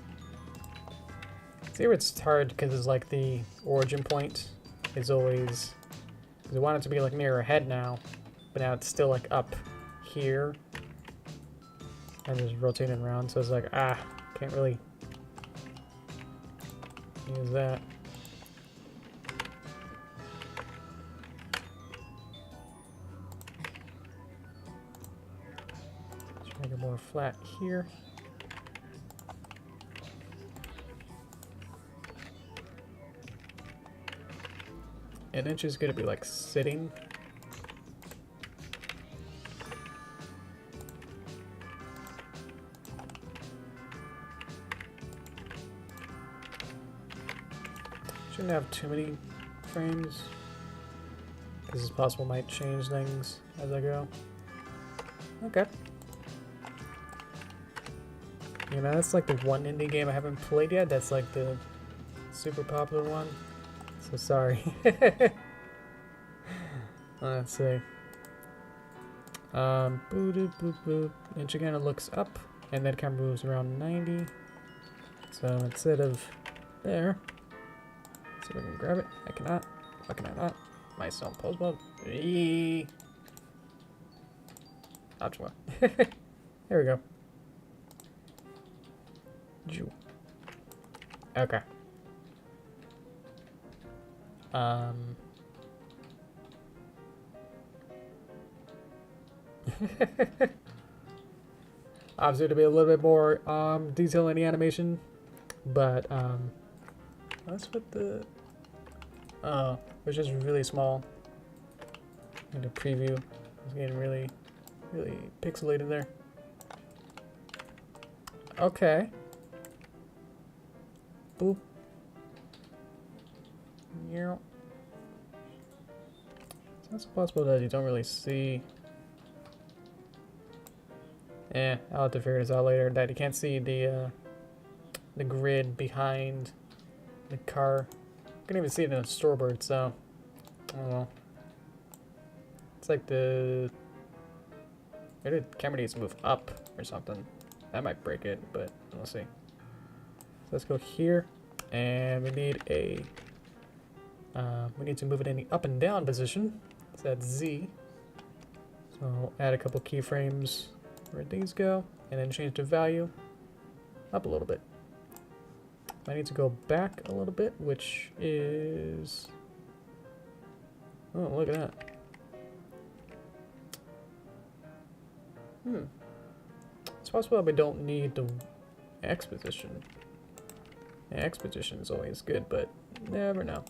see where it's hard because it's like the origin point is always, because I want it to be like near her head now, but now it's still like up here and just rotating around, so it's like can't really use that. Let's make it more flat here. And then she's gonna be like sitting. Shouldn't have too many frames, because it's possible might change things as I go. Okay. You know, that's like the one indie game I haven't played yet. That's like the super popular one. So sorry. Let's see. Boop, boop, boop, boop. And again, it looks up, and then camera moves around 90. So instead of there, see if I can grab it. I cannot. Why can I not? My sound pose mode. Achua. There we go. Okay. Obviously to be a little bit more detail in the animation, but that's what the which is really small in the preview. It's getting really pixelated there. Okay. Boop. Yeah. So it's possible that you don't really see. I'll have to figure this out later. That you can't see the grid behind the car. You can even see it in a storyboard, so I don't know. It's like maybe the camera needs to move up or something. That might break it, but we'll see. So let's go here, and we need we need to move it in the up and down position. So that's Z. So I'll add a couple keyframes where these go, and then change the value up a little bit. I need to go back a little bit, which is... Oh, look at that. It's possible that we don't need the X position. Yeah, X position is always good, but never know.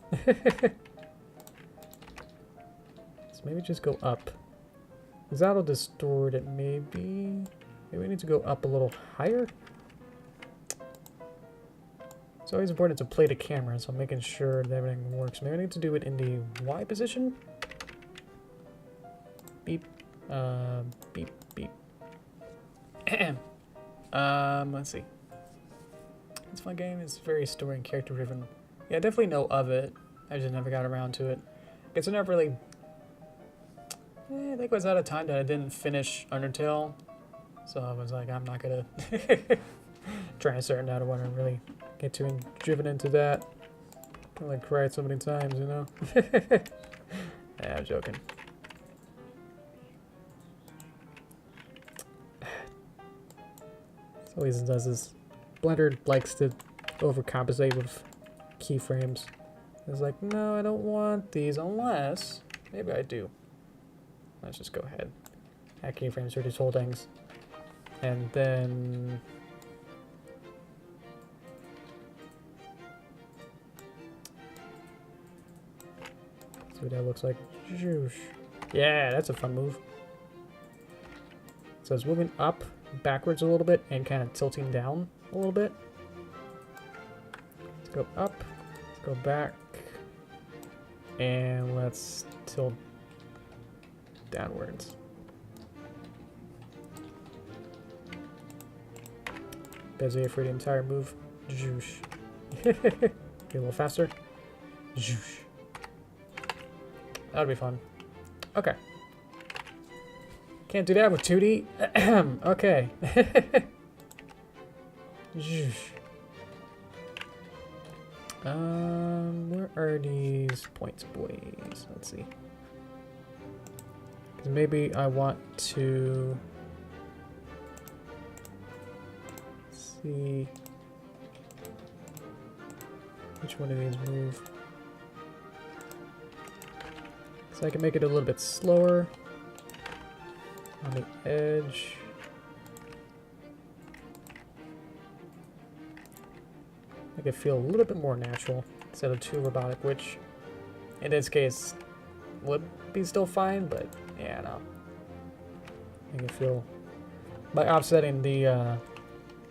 So maybe just go up. Because that'll distort it, maybe we need to go up a little higher. It's always important to play the camera, so I'm making sure that everything works. Maybe I need to do it in the Y position. Beep. Beep, beep. Let's see. It's a fun game. It's very story and character driven. Yeah, I definitely know of it. I just never got around to it. Guess I never really... I think it was out of time that I didn't finish Undertale. So I was like, I'm not gonna try a certain out of want to really get too driven into that. I like cried so many times, you know? Yeah, I'm joking. So always does this. Blender likes to overcompensate with keyframes. It's like, no, I don't want these unless maybe I do. Let's just go ahead. Add keyframes for these whole things. And then see what that looks like. Yeah, that's a fun move. So it's moving up, backwards a little bit, and kind of tilting down a little bit. Let's go up, let's go back, and let's tilt downwards. Bezier for the entire move. Zhoosh. Get a little faster. Zhoosh. That'll be fun. Okay. Can't do that with 2D. Okay. Zhoosh. Where are these points, boys? Let's see. Because maybe I want to see which one of these move. So I can make it a little bit slower on the edge. Make it feel a little bit more natural instead of too robotic, which in this case would be still fine, but yeah, no. Make it feel by offsetting the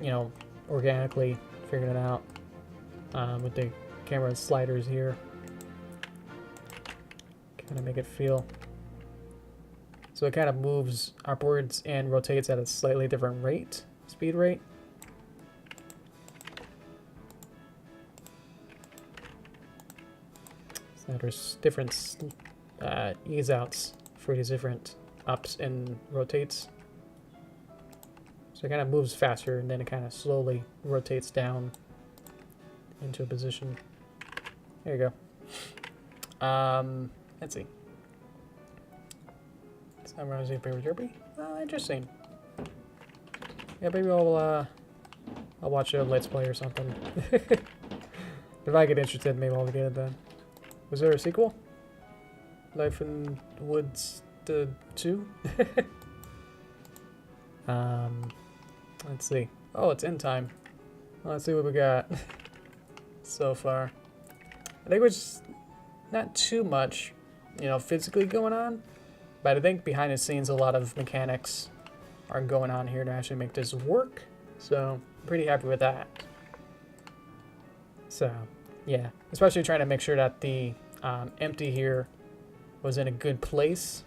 you know, organically figuring it out with the camera sliders here. Kind of make it feel. So it kind of moves upwards and rotates at a slightly different rate, speed rate. So there's different ease outs for these different ups and rotates. So it kind of moves faster and then it kind of slowly rotates down into a position. There you go. Let's see. Sunrise your favorite Derpy? Oh, interesting. Yeah, maybe I'll watch a Let's Play or something. If I get interested, maybe I'll get it then. Was there a sequel? Life in the Woods 2? Let's see. Oh, it's in time. Let's see what we got so far. I think it's not too much, you know, physically going on, but I think behind the scenes a lot of mechanics are going on here to actually make this work. So I'm pretty happy with that. So yeah, especially trying to make sure that the empty here was in a good place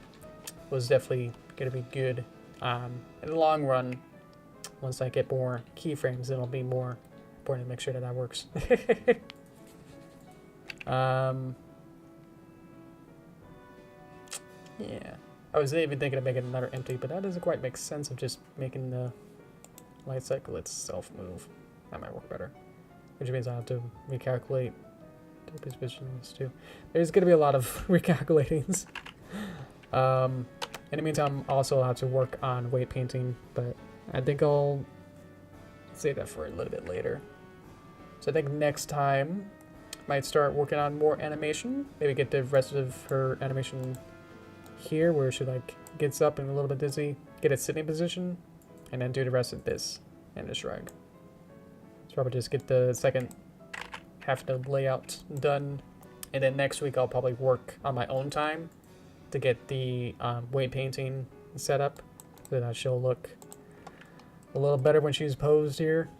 was definitely going to be good. In the long run, once I get more keyframes, it'll be more important to make sure that that works. Yeah, I was even thinking of making another empty, but that doesn't quite make sense of just making the light cycle itself move. That might work better, which means I have to recalculate the positions too. There's going to be a lot of recalculatings. In the meantime, also I'll have to work on weight painting, but I think I'll save that for a little bit later. So I think next time might start working on more animation. Maybe get the rest of her animation here, where she like gets up and a little bit dizzy, get a sitting position, and then do the rest of this and the shrug. So probably just get the second half of the layout done, and then next week I'll probably work on my own time to get the weight painting set up so that she'll look a little better when she's posed here.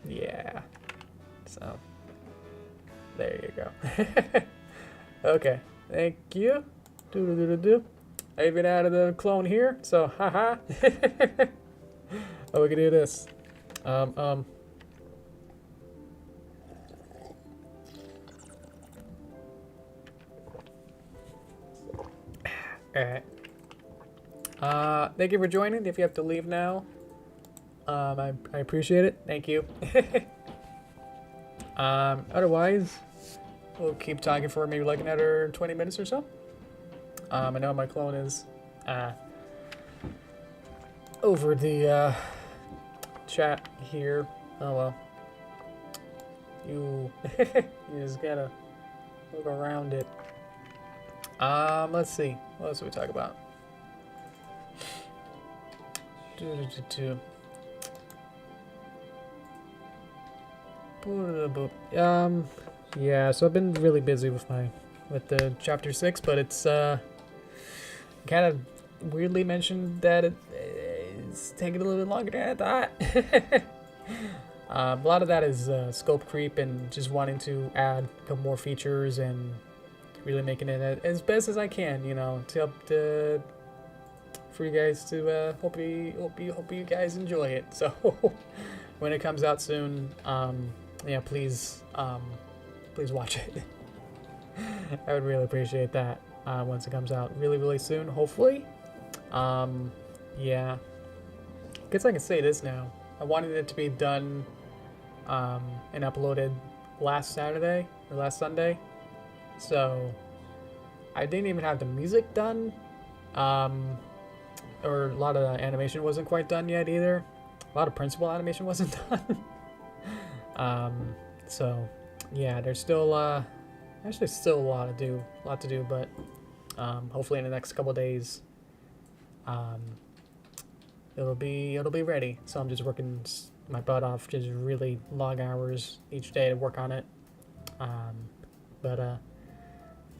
Yeah, so there you go. Okay, thank you. I even added a clone here, so haha. Oh, we can do this. Alright. Thank you for joining. If you have to leave now, I appreciate it. Thank you. Otherwise, we'll keep talking for maybe like another 20 minutes or so. I know my clone is over the chat here. Oh well. You just gotta look around it. Let's see. What else do we talk about? Yeah, so I've been really busy with the chapter 6, but it's kind of weirdly mentioned that it's taking a little bit longer than I thought. A lot of that is scope creep and just wanting to add a couple more features and really making it as best as I can, you know, to help for you guys to hope you guys enjoy it. So when it comes out soon, yeah, please watch it. I would really appreciate that once it comes out really soon, hopefully. Yeah, guess I can say this now. I wanted it to be done and uploaded last Saturday or last Sunday, so I didn't even have the music done, or a lot of the animation wasn't quite done yet either. A lot of principal animation wasn't done. So yeah, there's still actually still a lot to do, but hopefully in the next couple days it'll be ready. So I'm just working my butt off, just really long hours each day to work on it. But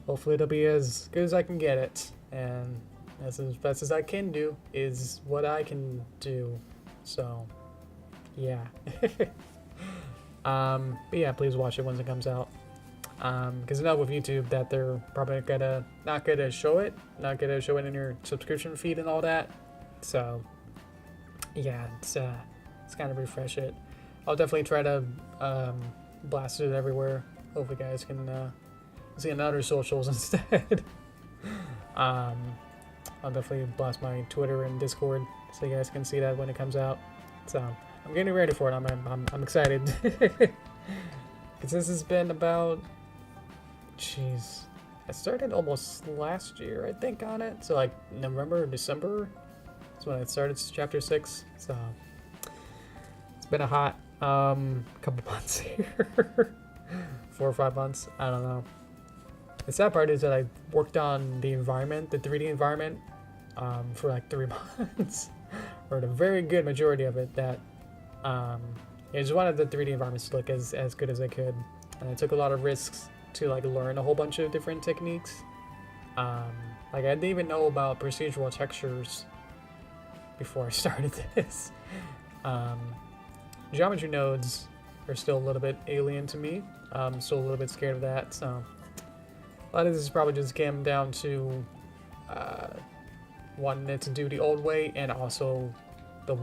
hopefully it'll be as good as I can get it, and as best as I can do is what I can do. So yeah. But yeah, please watch it once it comes out. Because I know with YouTube that they're probably not gonna show it in your subscription feed and all that. So yeah, it's kind of refresh it. I'll definitely try to blast it everywhere. Hope you guys can see it on other socials instead. I'll definitely blast my Twitter and Discord so you guys can see that when it comes out. So I'm getting ready for it. I'm excited. Because this has been about, jeez, I started almost last year, I think, on it. So like November or December is when I started chapter 6. So it's been a hot couple months here. 4 or 5 months, I don't know. The sad part is that I worked on the environment, the 3D environment, for like 3 months, or the very good majority of it. That I just wanted the 3D environments to look as good as I could, and I took a lot of risks to like learn a whole bunch of different techniques. Like I didn't even know about procedural textures before I started this. Geometry nodes are still a little bit alien to me. I'm still a little bit scared of that, so a lot of this is probably just came down to wanting it to do the old way and also the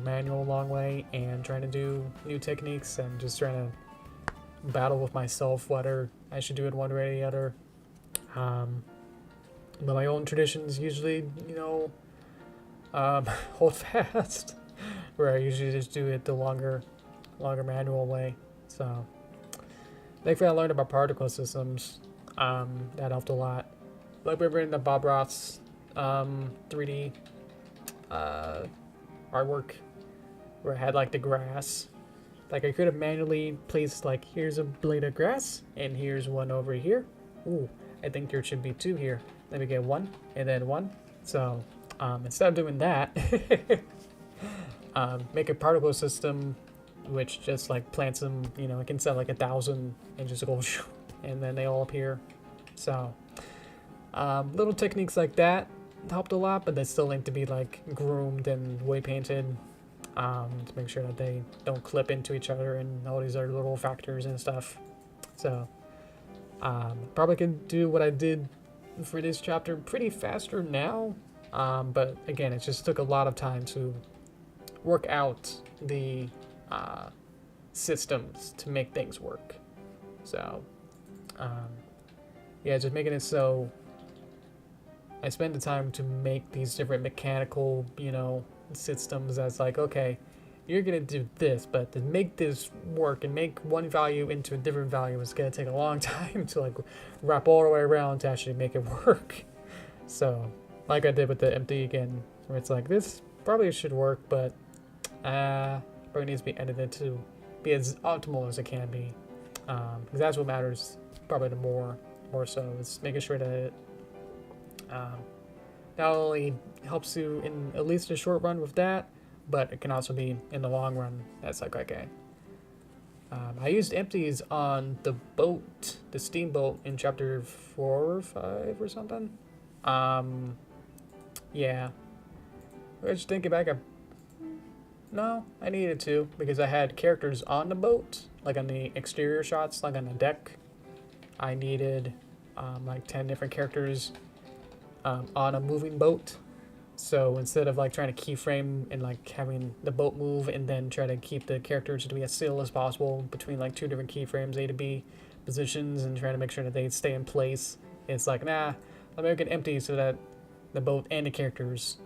manual long way, and trying to do new techniques and just trying to battle with myself whether I should do it one way or the other. But my own traditions usually, hold fast, where I usually just do it the longer manual way. So thankfully I learned about particle systems. That helped a lot. Like we were in the Bob Ross 3D artwork where I had like the grass. Like I could have manually placed like, here's a blade of grass and here's one over here. Ooh, I think there should be 2 here. Let me get 1 and then 1. So instead of doing that, make a particle system which just like plants them, it can set like 1,000 and just go and then they all appear. So little techniques like that helped a lot, but they still need to be like groomed and way painted to make sure that they don't clip into each other and all these other little factors and stuff. So probably could do what I did for this chapter pretty faster now, but again, it just took a lot of time to work out the systems to make things work. So yeah, just making it so I spend the time to make these different mechanical, systems as like, okay, you're gonna do this, but to make this work and make one value into a different value is gonna take a long time to like wrap all the way around to actually make it work. So like I did with the empty again, where it's like, this probably should work, but probably needs to be edited to be as optimal as it can be, because that's what matters probably the more so is making sure that it not only helps you in at least a short run with that, but it can also be in the long run. That's like, okay, I used empties on the boat, the steamboat, in chapter 4 or 5 or something. Yeah, I just thinking back, no, I needed to, because I had characters on the boat, like on the exterior shots, like on the deck. I needed like 10 different characters on a moving boat. So instead of like trying to keyframe and like having the boat move and then try to keep the characters to be as still as possible between like 2 different keyframes, A to B positions, and trying to make sure that they stay in place, it's like, nah, let me make it empty so that the boat and the characters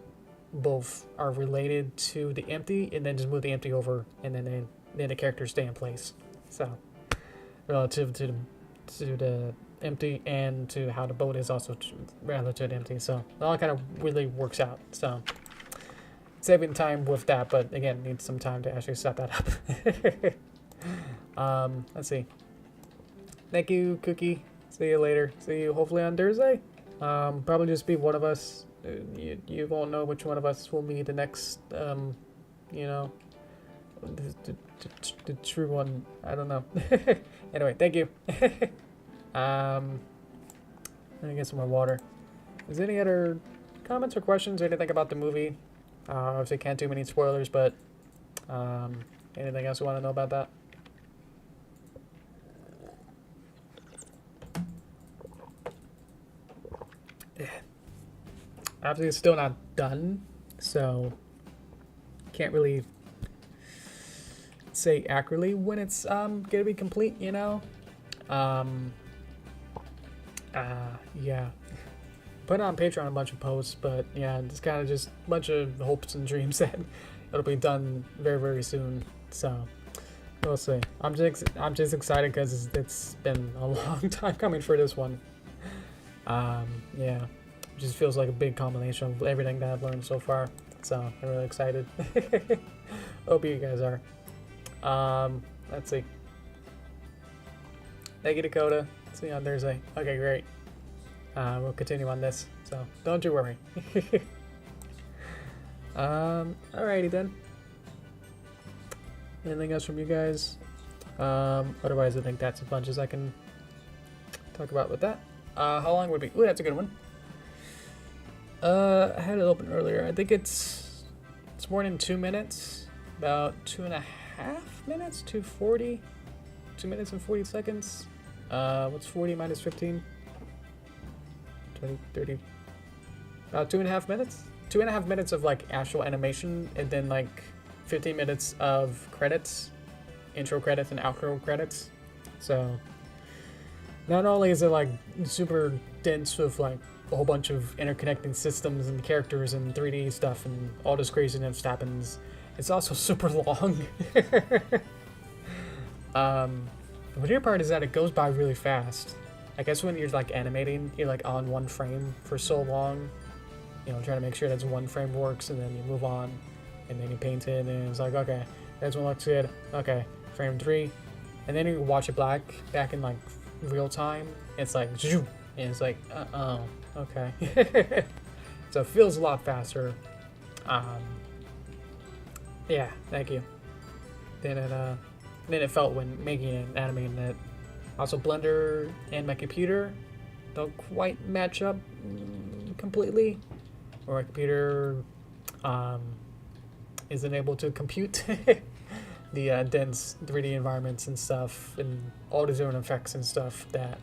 both are related to the empty, and then just move the empty over, and then the characters stay in place. So relative to the empty and to how the boat is also relative to empty. So it all kind of really works out. So saving time with that, but again, need some time to actually set that up. Let's see. Thank you, Cookie. See you later. See you hopefully on Thursday. Probably just be one of us. You won't know which one of us will be the next, the true one. I don't know. Anyway, thank you. Let me get some more water. Is there any other comments or questions or anything about the movie? Obviously can't do many spoilers, but anything else you want to know about that? obviously it's still not done, so can't really say accurately when it's gonna be complete, you know. Yeah, put on Patreon a bunch of posts, but yeah, it's kind of just a bunch of hopes and dreams that it'll be done very, very soon. So we'll see. I'm just excited because it's been a long time coming for this one. Yeah, it just feels like a big combination of everything that I've learned so far. So I'm really excited. Hope you guys are. Let's see. Thank you, Dakota. See you on Thursday. Okay, great. We'll continue on this, so don't you worry. Alrighty then. Anything else from you guys? Otherwise, I think that's as much as I can talk about with that. How long would it be? Ooh, that's a good one. I had it open earlier. I think it's more than 2 minutes. About 2.5 minutes, 2:40. 2 minutes and 40 seconds. What's 40 minus 15? 20, 30. About 2.5 minutes. 2.5 minutes of like actual animation, and then like 15 minutes of credits, intro credits and outro credits. So not only is it like super dense with like a whole bunch of interconnecting systems and characters and 3D stuff and all this craziness happens, it's also super long. The weird part is that it goes by really fast. I guess when you're like animating, you're like on one frame for so long, you know, trying to make sure that one frame works, and then you move on, and then you paint it, and it's like, okay, this one looks good, okay, frame 3, and then you watch it back in like real time, it's like, and it's like, oh, okay. So it feels a lot faster. Yeah, thank you. Then it felt when making it and animating it. Also, Blender and my computer don't quite match up completely, or my computer isn't able to compute the dense 3D environments and stuff, and all the different effects and stuff that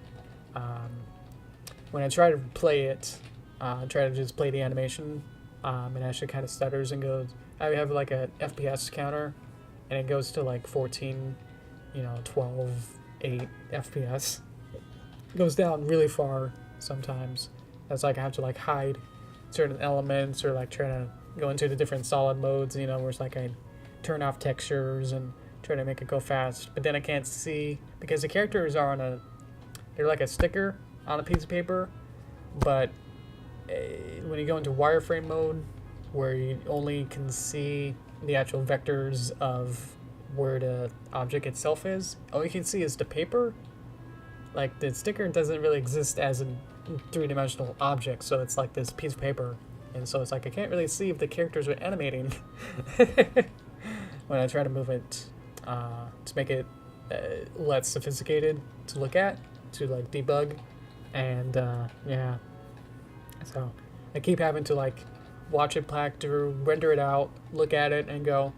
when I try to play it, try to just play the animation, it actually kind of stutters and goes. I have like a FPS counter, and it goes to like 14, 12, 8 FPS. It goes down really far sometimes. That's like I have to like hide certain elements, or like try to go into the different solid modes, where it's like I turn off textures and try to make it go fast. But then I can't see, because the characters are they're like a sticker on a piece of paper, but when you go into wireframe mode, where you only can see the actual vectors of where the object itself is, all you can see is the paper. Like, the sticker doesn't really exist as a three-dimensional object, so it's like this piece of paper, and so it's like I can't really see if the characters are animating when I try to move it to make it less sophisticated to look at, to like debug, and yeah, so I keep having to like watch it back through, render it out, look at it, and go,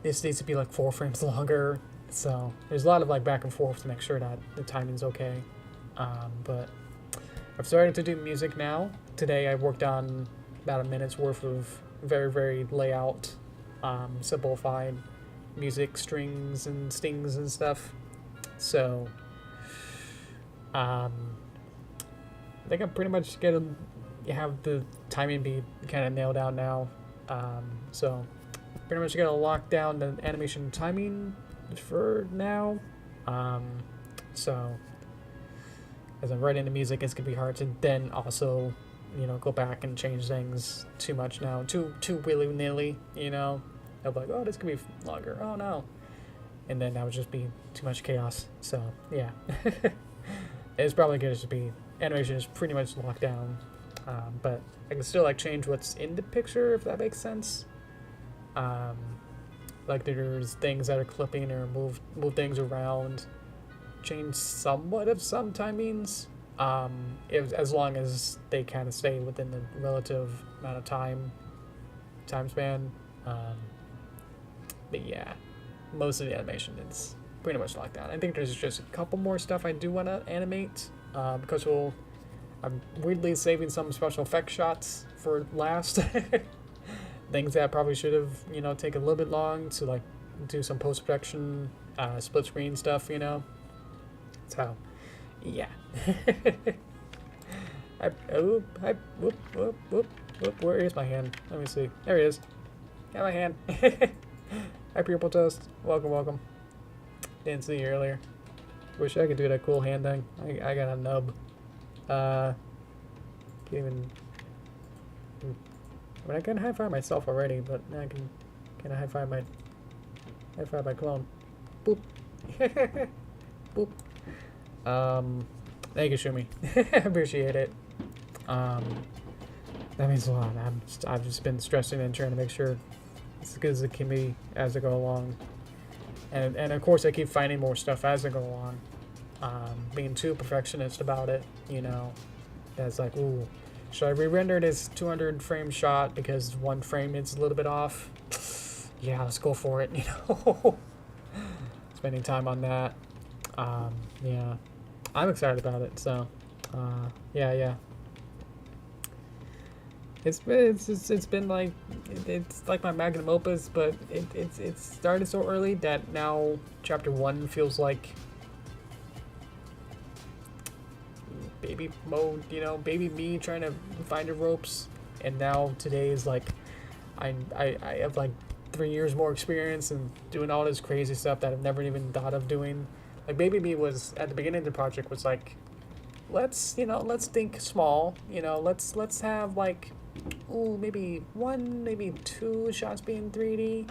this needs to be like 4 frames longer. So there's a lot of like back and forth to make sure that the timing's okay. But I've started to do music now. Today I worked on about a minute's worth of very, very layout, simplified music strings and stings and stuff. So I think I'm pretty much gonna have the timing be kind of nailed down now. So pretty much gonna lock down the animation timing for now. So as I'm writing the music, it's gonna be hard to then also, go back and change things too much now, too willy-nilly, I'll be like, oh, this could be longer, oh no, and then that would just be too much chaos. So yeah, it's probably gonna just be, animation is pretty much locked down, but I can still like change what's in the picture, if that makes sense. Like there's things that are clipping, or move things around, change somewhat of some timings, as long as they kind of stay within the relative amount of time span. But yeah, most of the animation is pretty much locked down. I think there's just a couple more stuff I do want to animate, because I'm weirdly saving some special effect shots for last. Things that probably should have, you know, taken a little bit long to like do some post-production, split screen stuff, you know. So, yeah. Whoop, where is my hand? Let me see. There it is. Got my hand. Hi, Purple Toast. Welcome, welcome. Didn't see you earlier. Wish I could do that cool hand thing. I got a nub. Can't even... I mean, I can high-five myself already, but now I can high-five my clone. Boop. Boop. Thank you, Shumi. Appreciate it. That means a lot. I've just been stressing and trying to make sure it's as good as it can be as I go along. And of course I keep finding more stuff as I go along. Being too perfectionist about it, you know. That's like, ooh, should I re-render this 200 frame shot because one frame is a little bit off? Yeah, let's go for it, you know. Spending time on that. Yeah. I'm excited about it, so yeah. It's been like it's like my magnum opus, but it's started so early that now chapter 1 feels like baby mode, you know, baby me trying to find the ropes, and now today is like I have like 3 years more experience and doing all this crazy stuff that I've never even thought of doing. Like baby me was at the beginning of the project was like, let's think small, you know, let's have like, ooh, maybe 1, maybe 2 shots being 3D.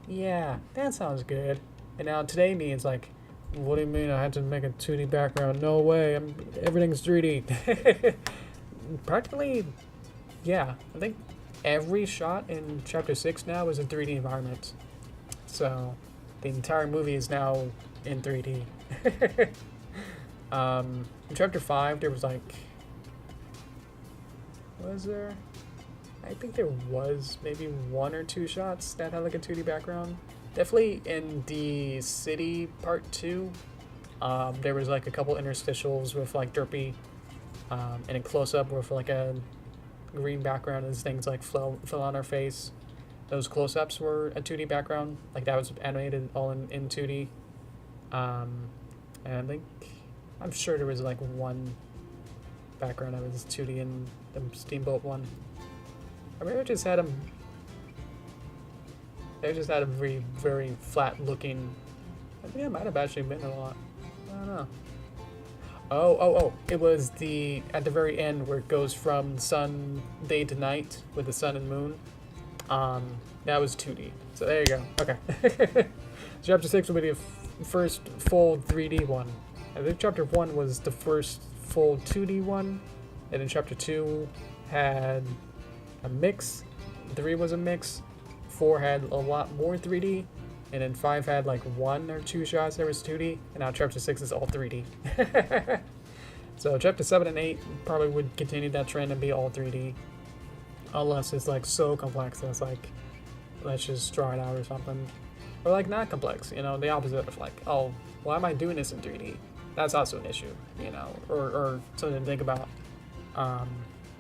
Yeah, that sounds good. And now today me is like, what do you mean I had to make a 2D background? No way, everything's 3D. Practically, yeah, I think every shot in chapter 6 now is a 3D environment. So the entire movie is now in 3D. In chapter 5 there was like, was there? I think there was maybe 1 or 2 shots that had like a 2D background. Definitely in the city part 2, there was like a couple interstitials with like Derpy, and a close-up with like a green background as things like fell on her face. Those close-ups were a 2D background, like that was animated all in 2D. And I think, I'm sure there was like 1 background that was 2D in the Steamboat one. Or maybe I just had them. They just had a very, very flat looking. I think it might have actually been a lot. I don't know. Oh! It was at the very end where it goes from sun day to night with the sun and moon. That was 2D. So there you go. Okay. Chapter 6 will be the first full 3D one. I think chapter 1 was the first full 2D one, and then chapter 2 had a mix. 3 was a mix. 4 had a lot more 3D, and then 5 had like 1 or 2 shots that was 2D, and now chapter 6 is all 3D. So chapter 7 and 8 probably would continue that trend and be all 3D, unless it's like so complex that it's like, let's just draw it out or something. Or like not complex, you know, the opposite of like, oh, why am I doing this in 3D? That's also an issue, you know, or something to think about.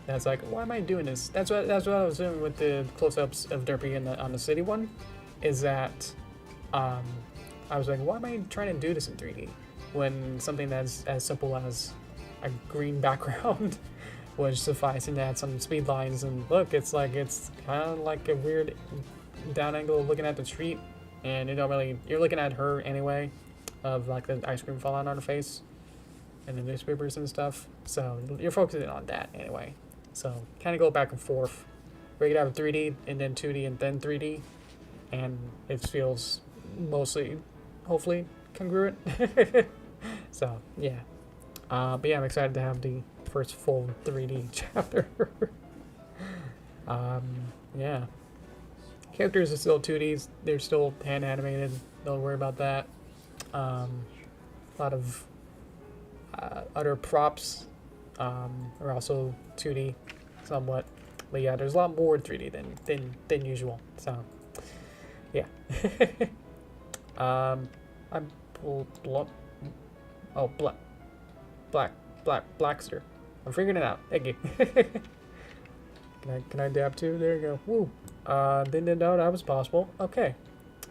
That's like, why am I doing this? That's what I was doing with the close-ups of Derpy on the city one, is that I was like, why am I trying to do this in 3D when something that's as simple as a green background would suffice, and add some speed lines, and look, it's kind of like a weird down angle looking at the street, and you're looking at her anyway, of like the ice cream falling on her face and the newspapers and stuff, so you're focusing on that anyway. So kind of go back and forth, break it out of 3D and then 2D and then 3D, and it feels mostly, hopefully, congruent. So yeah, but yeah, I'm excited to have the first full 3D chapter. Yeah, characters are still 2Ds, they're still hand animated, don't worry about that. A lot of other props are also 2D somewhat, but yeah, there's a lot more 3D than usual, so yeah. I'm Blackster. I'm figuring it out. Thank you. Can I dab too? There you go. Woo. Didn't know that was possible. Okay.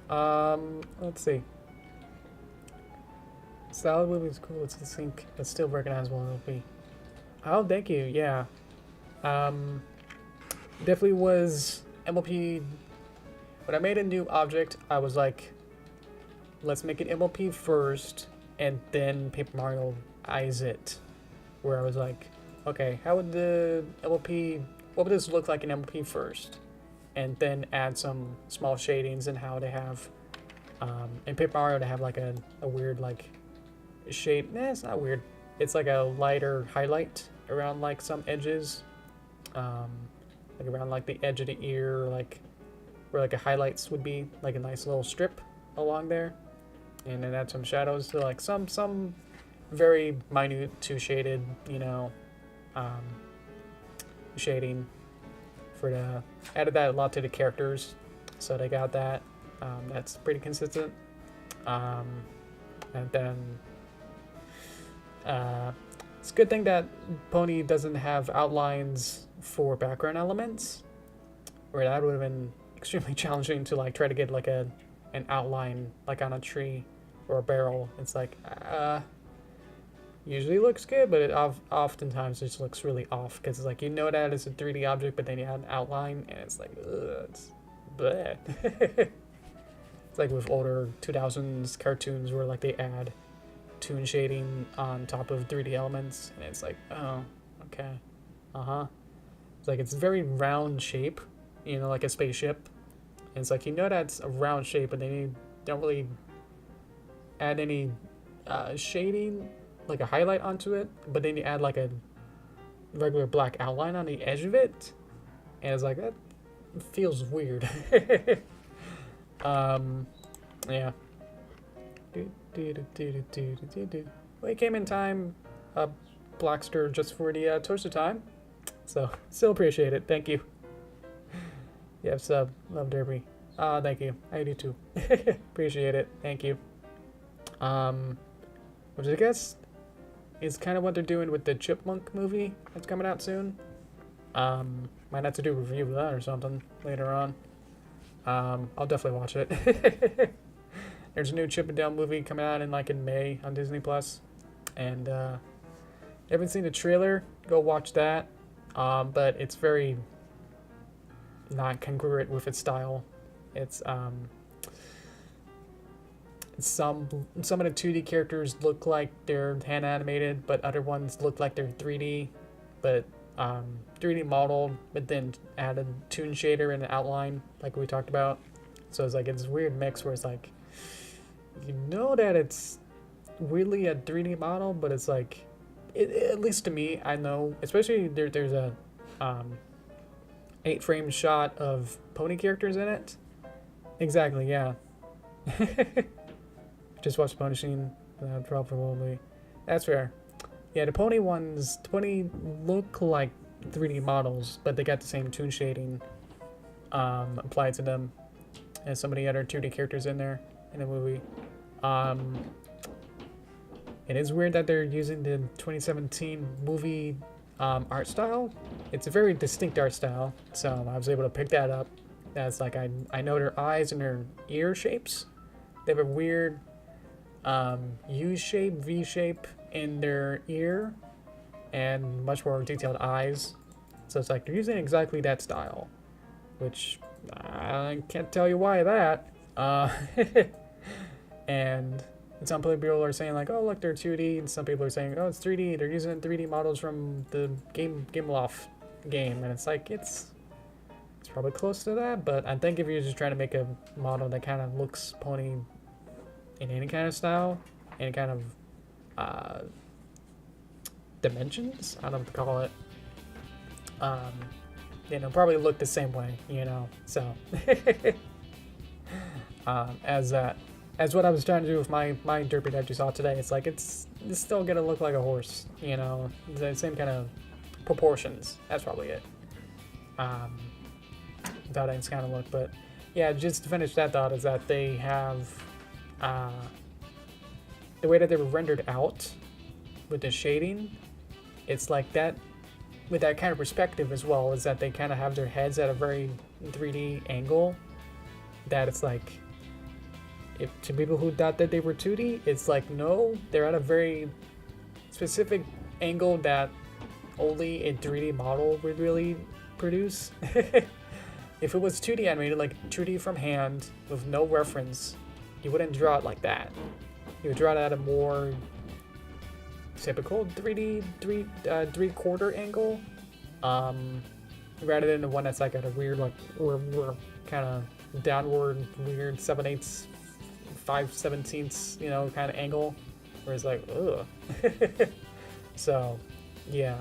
Let's see. Solid movie is cool. It's the sync, but still recognizable in LP. Oh, thank you. Yeah. Definitely was MLP. When I made a new object, I was like, let's make it MLP first, and then Paper Mario eyes it. Where I was like, okay, how would the MLP, what would this look like in MLP first? And then add some small shadings and how to have, in Paper Mario to have like a weird like shade. Nah, it's not weird. It's like a lighter highlight around like some edges, like around like the edge of the ear, like where like a highlights would be, like a nice little strip along there, and then add some shadows to like some very minute two shaded, you know, shading for the added that a lot to the characters, so they got that. That's pretty consistent, and then. It's a good thing that Pony doesn't have outlines for background elements, or that would have been extremely challenging to like try to get like an outline like on a tree or a barrel. It's like usually looks good, but it oftentimes just looks really off because it's like you know that it's a 3D object, but then you add an outline and it's like it's bleh. It's like with older 2000s cartoons where like they add toon shading on top of 3D elements, and it's like, oh, okay, It's like it's a very round shape, you know, like a spaceship. And it's like you know that's a round shape, but then you don't really add any shading, like a highlight onto it. But then you add like a regular black outline on the edge of it, and it's like that feels weird. Yeah. Well, he came in time, Blackster, just for the toaster time. So, still appreciate it. Thank you. Yeah, sub. Love Derpy. Thank you. I do too. Appreciate it. Thank you. Which I guess is kind of what they're doing with the Chipmunk movie that's coming out soon. Might have to do a review of that or something later on. I'll definitely watch it. There's a new Chip and Dale movie coming out in May on Disney Plus, and haven't seen the trailer. Go watch that. But it's very not congruent with its style. It's some of the 2D characters look like they're hand animated, but other ones look like they're 3D, but 3D modeled, but then added toon shader and an outline like we talked about. So it's like it's a weird mix where it's like, you know that it's really a 3D model, but it's like, at least to me, I know, especially there's a 8-frame shot of pony characters in it. Exactly, yeah. Just watched Pony Scene, probably. That's fair. Yeah, the pony look like 3D models, but they got the same toon shading applied to them as some of the other 2D characters in there in the movie. It is weird that they're using the 2017 movie art style. It's a very distinct art style, so I was able to pick that up. That's like, I know their eyes and their ear shapes. They have a weird U shape, V shape in their ear, and much more detailed eyes. So it's like they're using exactly that style, which I can't tell you why that. And some people are saying like, oh look, they're 2D, and some people are saying, oh, it's 3D. They're using 3D models from the Gameloft game, and it's like it's probably close to that. But I think if you're just trying to make a model that kind of looks pony in any kind of style, any kind of dimensions, I don't know what to call it, you know, probably look the same way, you know. So as what I was trying to do with my Derpy that you saw today, it's like it's still gonna look like a horse, you know, the same kind of proportions. That's probably it. That it's kind of look, but yeah, just to finish that thought is that they have the way that they were rendered out with the shading it's like that, with that kind of perspective as well, is that they kind of have their heads at a very 3D angle, that it's like, if to people who thought that they were 2D, it's like, no, they're at a very specific angle that only a 3D model would really produce. If it was 2D animated, like 2D from hand with no reference, you wouldn't draw it like that. You would draw it at a more typical 3D, three-quarter angle, rather than the one that's like at a weird, like, kind of downward, weird 7/8, 5/17, you know, kind of angle, where it's like, ugh. So, yeah.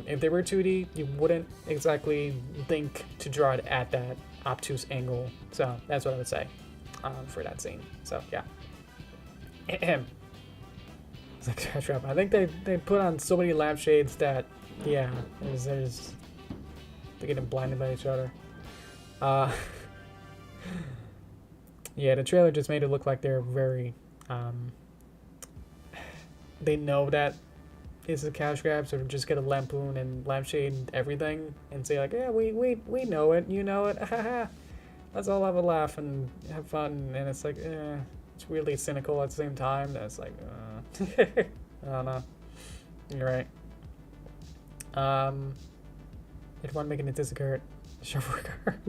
If they were 2D, you wouldn't exactly think to draw it at that obtuse angle. So that's what I would say for that scene. So yeah. It's like trash wrap. I think they put on so many lampshades that, yeah, they're getting blinded by each other. Yeah, the trailer just made it look like they're very, they know that it's a cash grab, so just get a lampoon and lampshade everything and say like, yeah, we know it, you know it, let's all have a laugh and have fun. And it's like, it's weirdly cynical at the same time. That's like, I don't know. You're right. If one making a Nintendo cart, shuffle cart.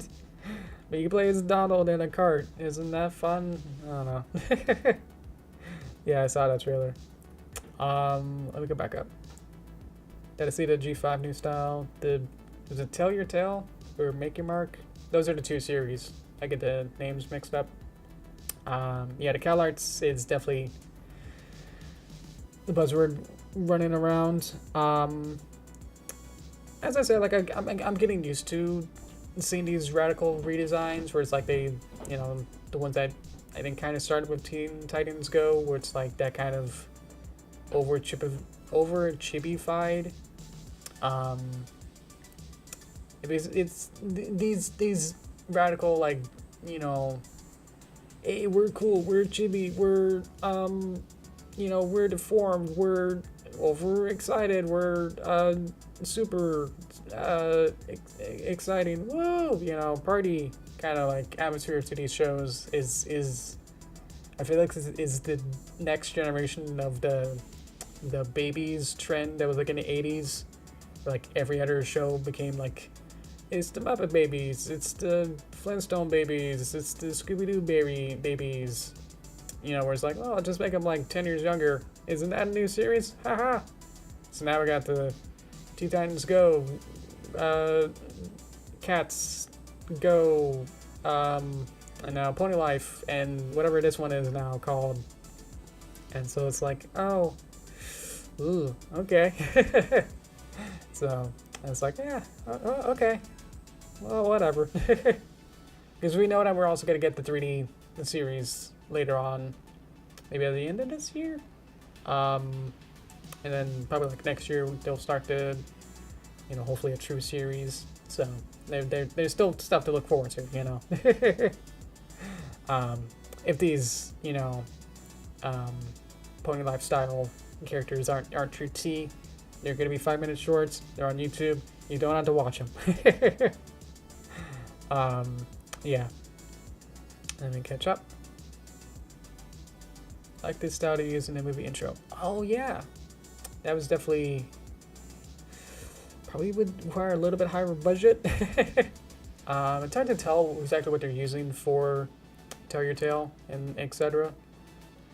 But you can play as Donald in a cart. Isn't that fun? I don't know. Yeah, I saw that trailer. Let me go back up. Did I see the G5 new style? Was it Tell Your Tale or Make Your Mark? Those are the two series. I get the names mixed up. Yeah, the Cal Arts is definitely the buzzword running around. As I said, like I'm getting used to seeing these radical redesigns where it's like they, you know, the ones that I think kind of started with Teen Titans Go, where it's like that kind of over chibified. It's these radical, like, you know, hey, we're cool, we're chibi, we're you know, we're deformed, we're overexcited, we're super exciting, woo, you know, party kind of like atmosphere to these shows is I feel like this is the next generation of the babies trend that was like in the 80s. Like every other show became like, it's the Muppet Babies, it's the Flintstone Babies, it's the Scooby-Doo babies. You know, where it's like, oh, I'll just make them like 10 years younger. Isn't that a new series? Haha. So now we got the Teen Titans Go, Cats Go, and now Pony Life, and whatever this one is now called. And so it's like, oh, ooh, okay. So it's like, yeah, okay, well, whatever. Because we know that we're also going to get the 3D series later on, maybe at the end of this year. And then probably like next year they'll start to, you know, hopefully a true series. So there's still stuff to look forward to, you know. If these, you know, Pony Life style characters aren't true T, they're going to be 5-minute shorts. They're on YouTube. You don't have to watch them. Yeah. Let me catch up. Like this style to use in the movie intro. Oh yeah, that was definitely probably would require a little bit higher budget. It's hard to tell exactly what they're using for Tell Your Tale and etc.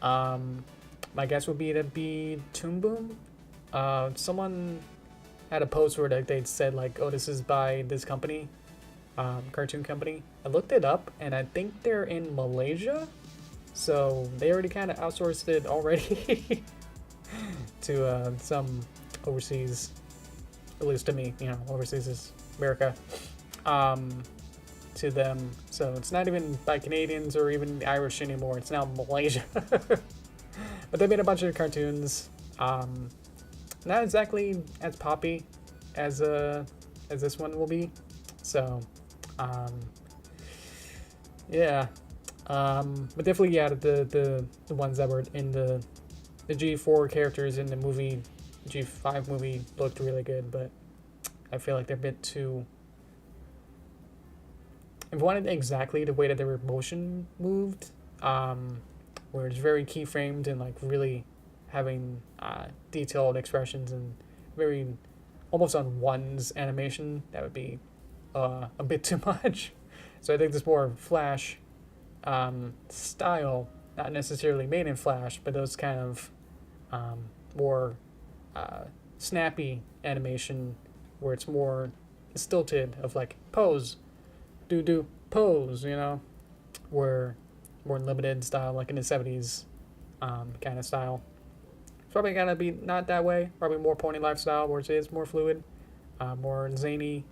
My guess would be to be Toon Boom. Someone had a post where they'd said like, oh, this is by this company, cartoon company. I looked it up and I think they're in Malaysia. So they already kind of outsourced it already to some overseas, at least to me, you know, overseas is America, to them. So it's not even by Canadians or even Irish anymore. It's now Malaysia. But they made a bunch of cartoons. Not exactly as poppy as this one will be. So, yeah. But definitely, yeah, the ones that were in the G4 characters in the movie G5 movie looked really good, but I feel like they're a bit too... If you wanted exactly the way that their motion moved, where it's very keyframed and like really having detailed expressions and very almost on one's animation, that would be a bit too much. So I think this more Flash style, not necessarily made in Flash, but those kind of more snappy animation where it's more stilted of like pose, do pose, you know, where more limited style like in the 70s kind of style. It's probably gonna be not that way, probably more pony lifestyle where it is more fluid, more zany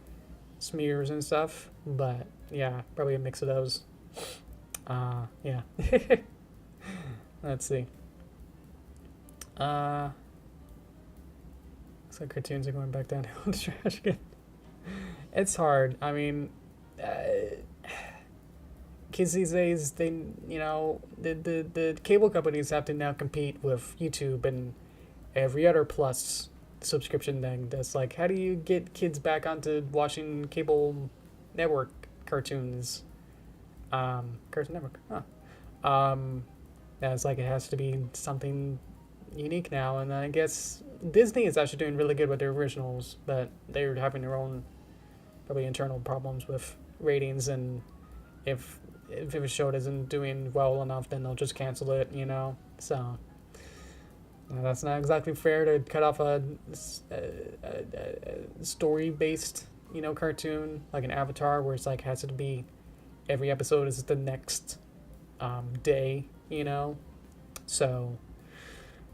smears and stuff, but yeah, probably a mix of those. Yeah. Let's see. Looks like cartoons are going back downhill in the trash again. It's hard. I mean, kids these days, they, you know, the cable companies have to now compete with YouTube and every other Plus subscription thing. That's like, how do you get kids back onto watching cable network cartoons? Cartoon Network, huh? That's like, it has to be something unique now, and I guess Disney is actually doing really good with their originals, but they're having their own probably internal problems with ratings, and if a show isn't doing well enough, then they'll just cancel it, you know. So that's not exactly fair to cut off a story-based, you know, cartoon like an Avatar, where it's like has to be every episode is the next day, you know. So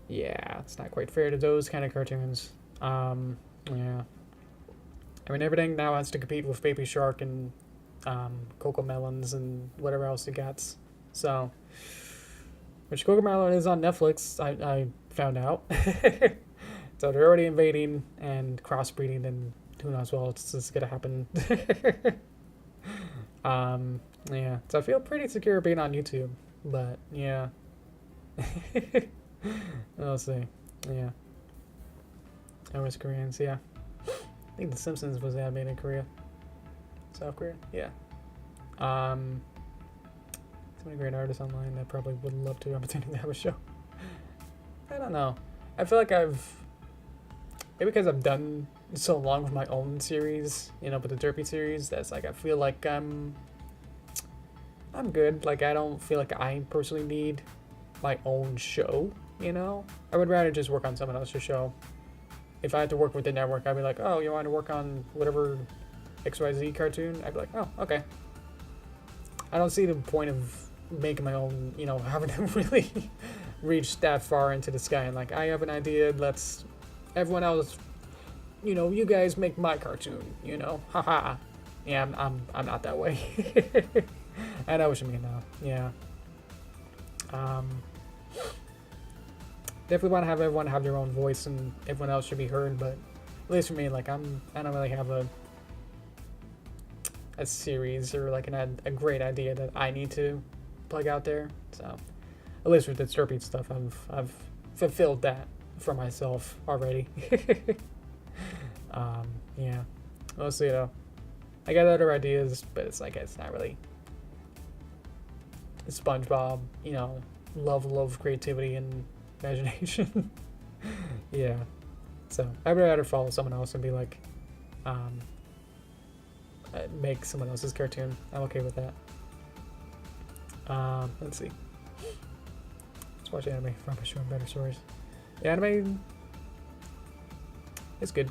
yeah, it's not quite fair to those kind of cartoons. Yeah, I mean, everything now has to compete with Baby Shark and Coco Melons and whatever else it got. So, which Coco Melon is on Netflix, I found out. So they're already invading and crossbreeding, and who knows what else is gonna happen. Yeah, so I feel pretty secure being on YouTube, but yeah. We'll see. Yeah. North Koreans, yeah. I think The Simpsons was animated in Korea. South Korea? Yeah. So many great artists online that probably would love to opportunity to have a show. I don't know. I feel like maybe because I've done so long with my own series, you know, with the Derpy series, that's like, I feel like I'm good. Like, I don't feel like I personally need my own show, you know? I would rather just work on someone else's show. If I had to work with the network, I'd be like, oh, you want to work on whatever XYZ cartoon? I'd be like, oh, okay. I don't see the point of making my own, you know, having to really reach that far into the sky and like, I have an idea, let's, everyone else, you know, you guys make my cartoon, you know, haha. Yeah, I'm not that way. I know what you mean though, yeah. Definitely want to have everyone have their own voice and everyone else should be heard, but at least for me, like, I don't really have a series or like a great idea that I need to plug out there. So at least with the Derpy stuff, I've fulfilled that for myself already. Yeah, mostly, you know, I got other ideas, but it's like, it's not really SpongeBob, you know, level of creativity and imagination. Yeah, so I'd rather follow someone else and be like, make someone else's cartoon. I'm okay with that. Let's see. Let's watch anime. Probably showing better stories. Yeah, anime is good.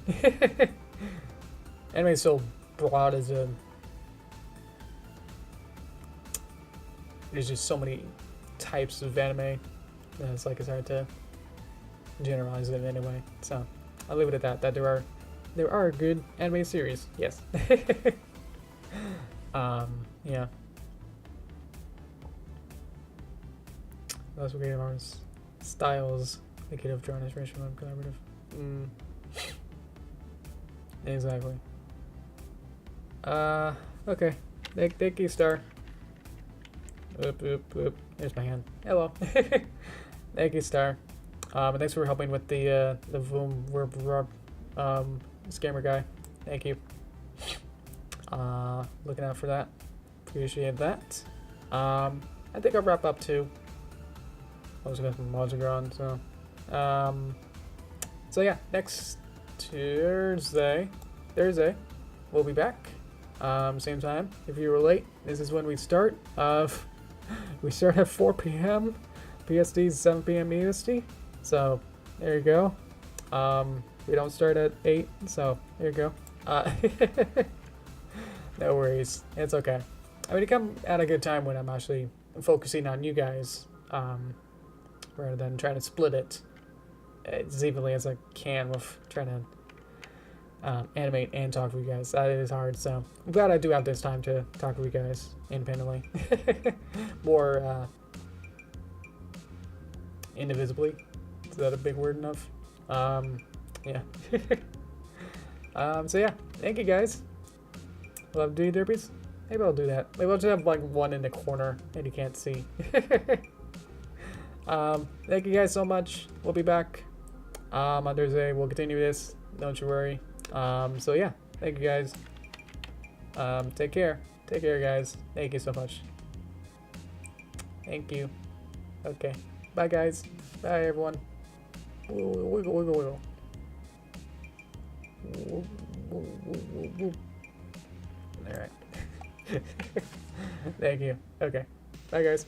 Anime is so broad as a. There's just so many types of anime that it's like it's hard to generalize it anyway. So I'll leave it at that. That there are good anime series. Yes. Yeah. Those were creative artists. Styles. They could have drawn inspiration from collaborative. Exactly. Okay. Thank you, Star. Oop. There's my hand. Hello. Thank you, Star. And thanks for helping with the Voom scammer guy. Thank you. Looking out for that. Appreciate that. I think I'll wrap up too. I was gonna some mods are on, so. So yeah, next Thursday, we'll be back. Same time. If you were late, this is when we start. We start at 4 p.m. PST, 7 p.m. EST. So there you go. We don't start at 8, so there you go. No worries, it's okay. I mean, it come at a good time when I'm actually focusing on you guys, rather than trying to split it as evenly as I can with trying to animate and talk with you guys. That is hard, so I'm glad I do have this time to talk with you guys independently. More indivisibly. Is that a big word enough? Yeah. So yeah, thank you guys. Love do you derpies? Maybe I'll do that. Maybe I'll just have like one in the corner and you can't see. Thank you guys so much. We'll be back on Thursday. We'll continue this. Don't you worry. So yeah, thank you guys. Take care. Take care, guys. Thank you so much. Thank you. Okay. Bye, guys. Bye, everyone. Wiggle, wiggle, wiggle, wiggle. All right. Thank you. Okay. Bye, guys.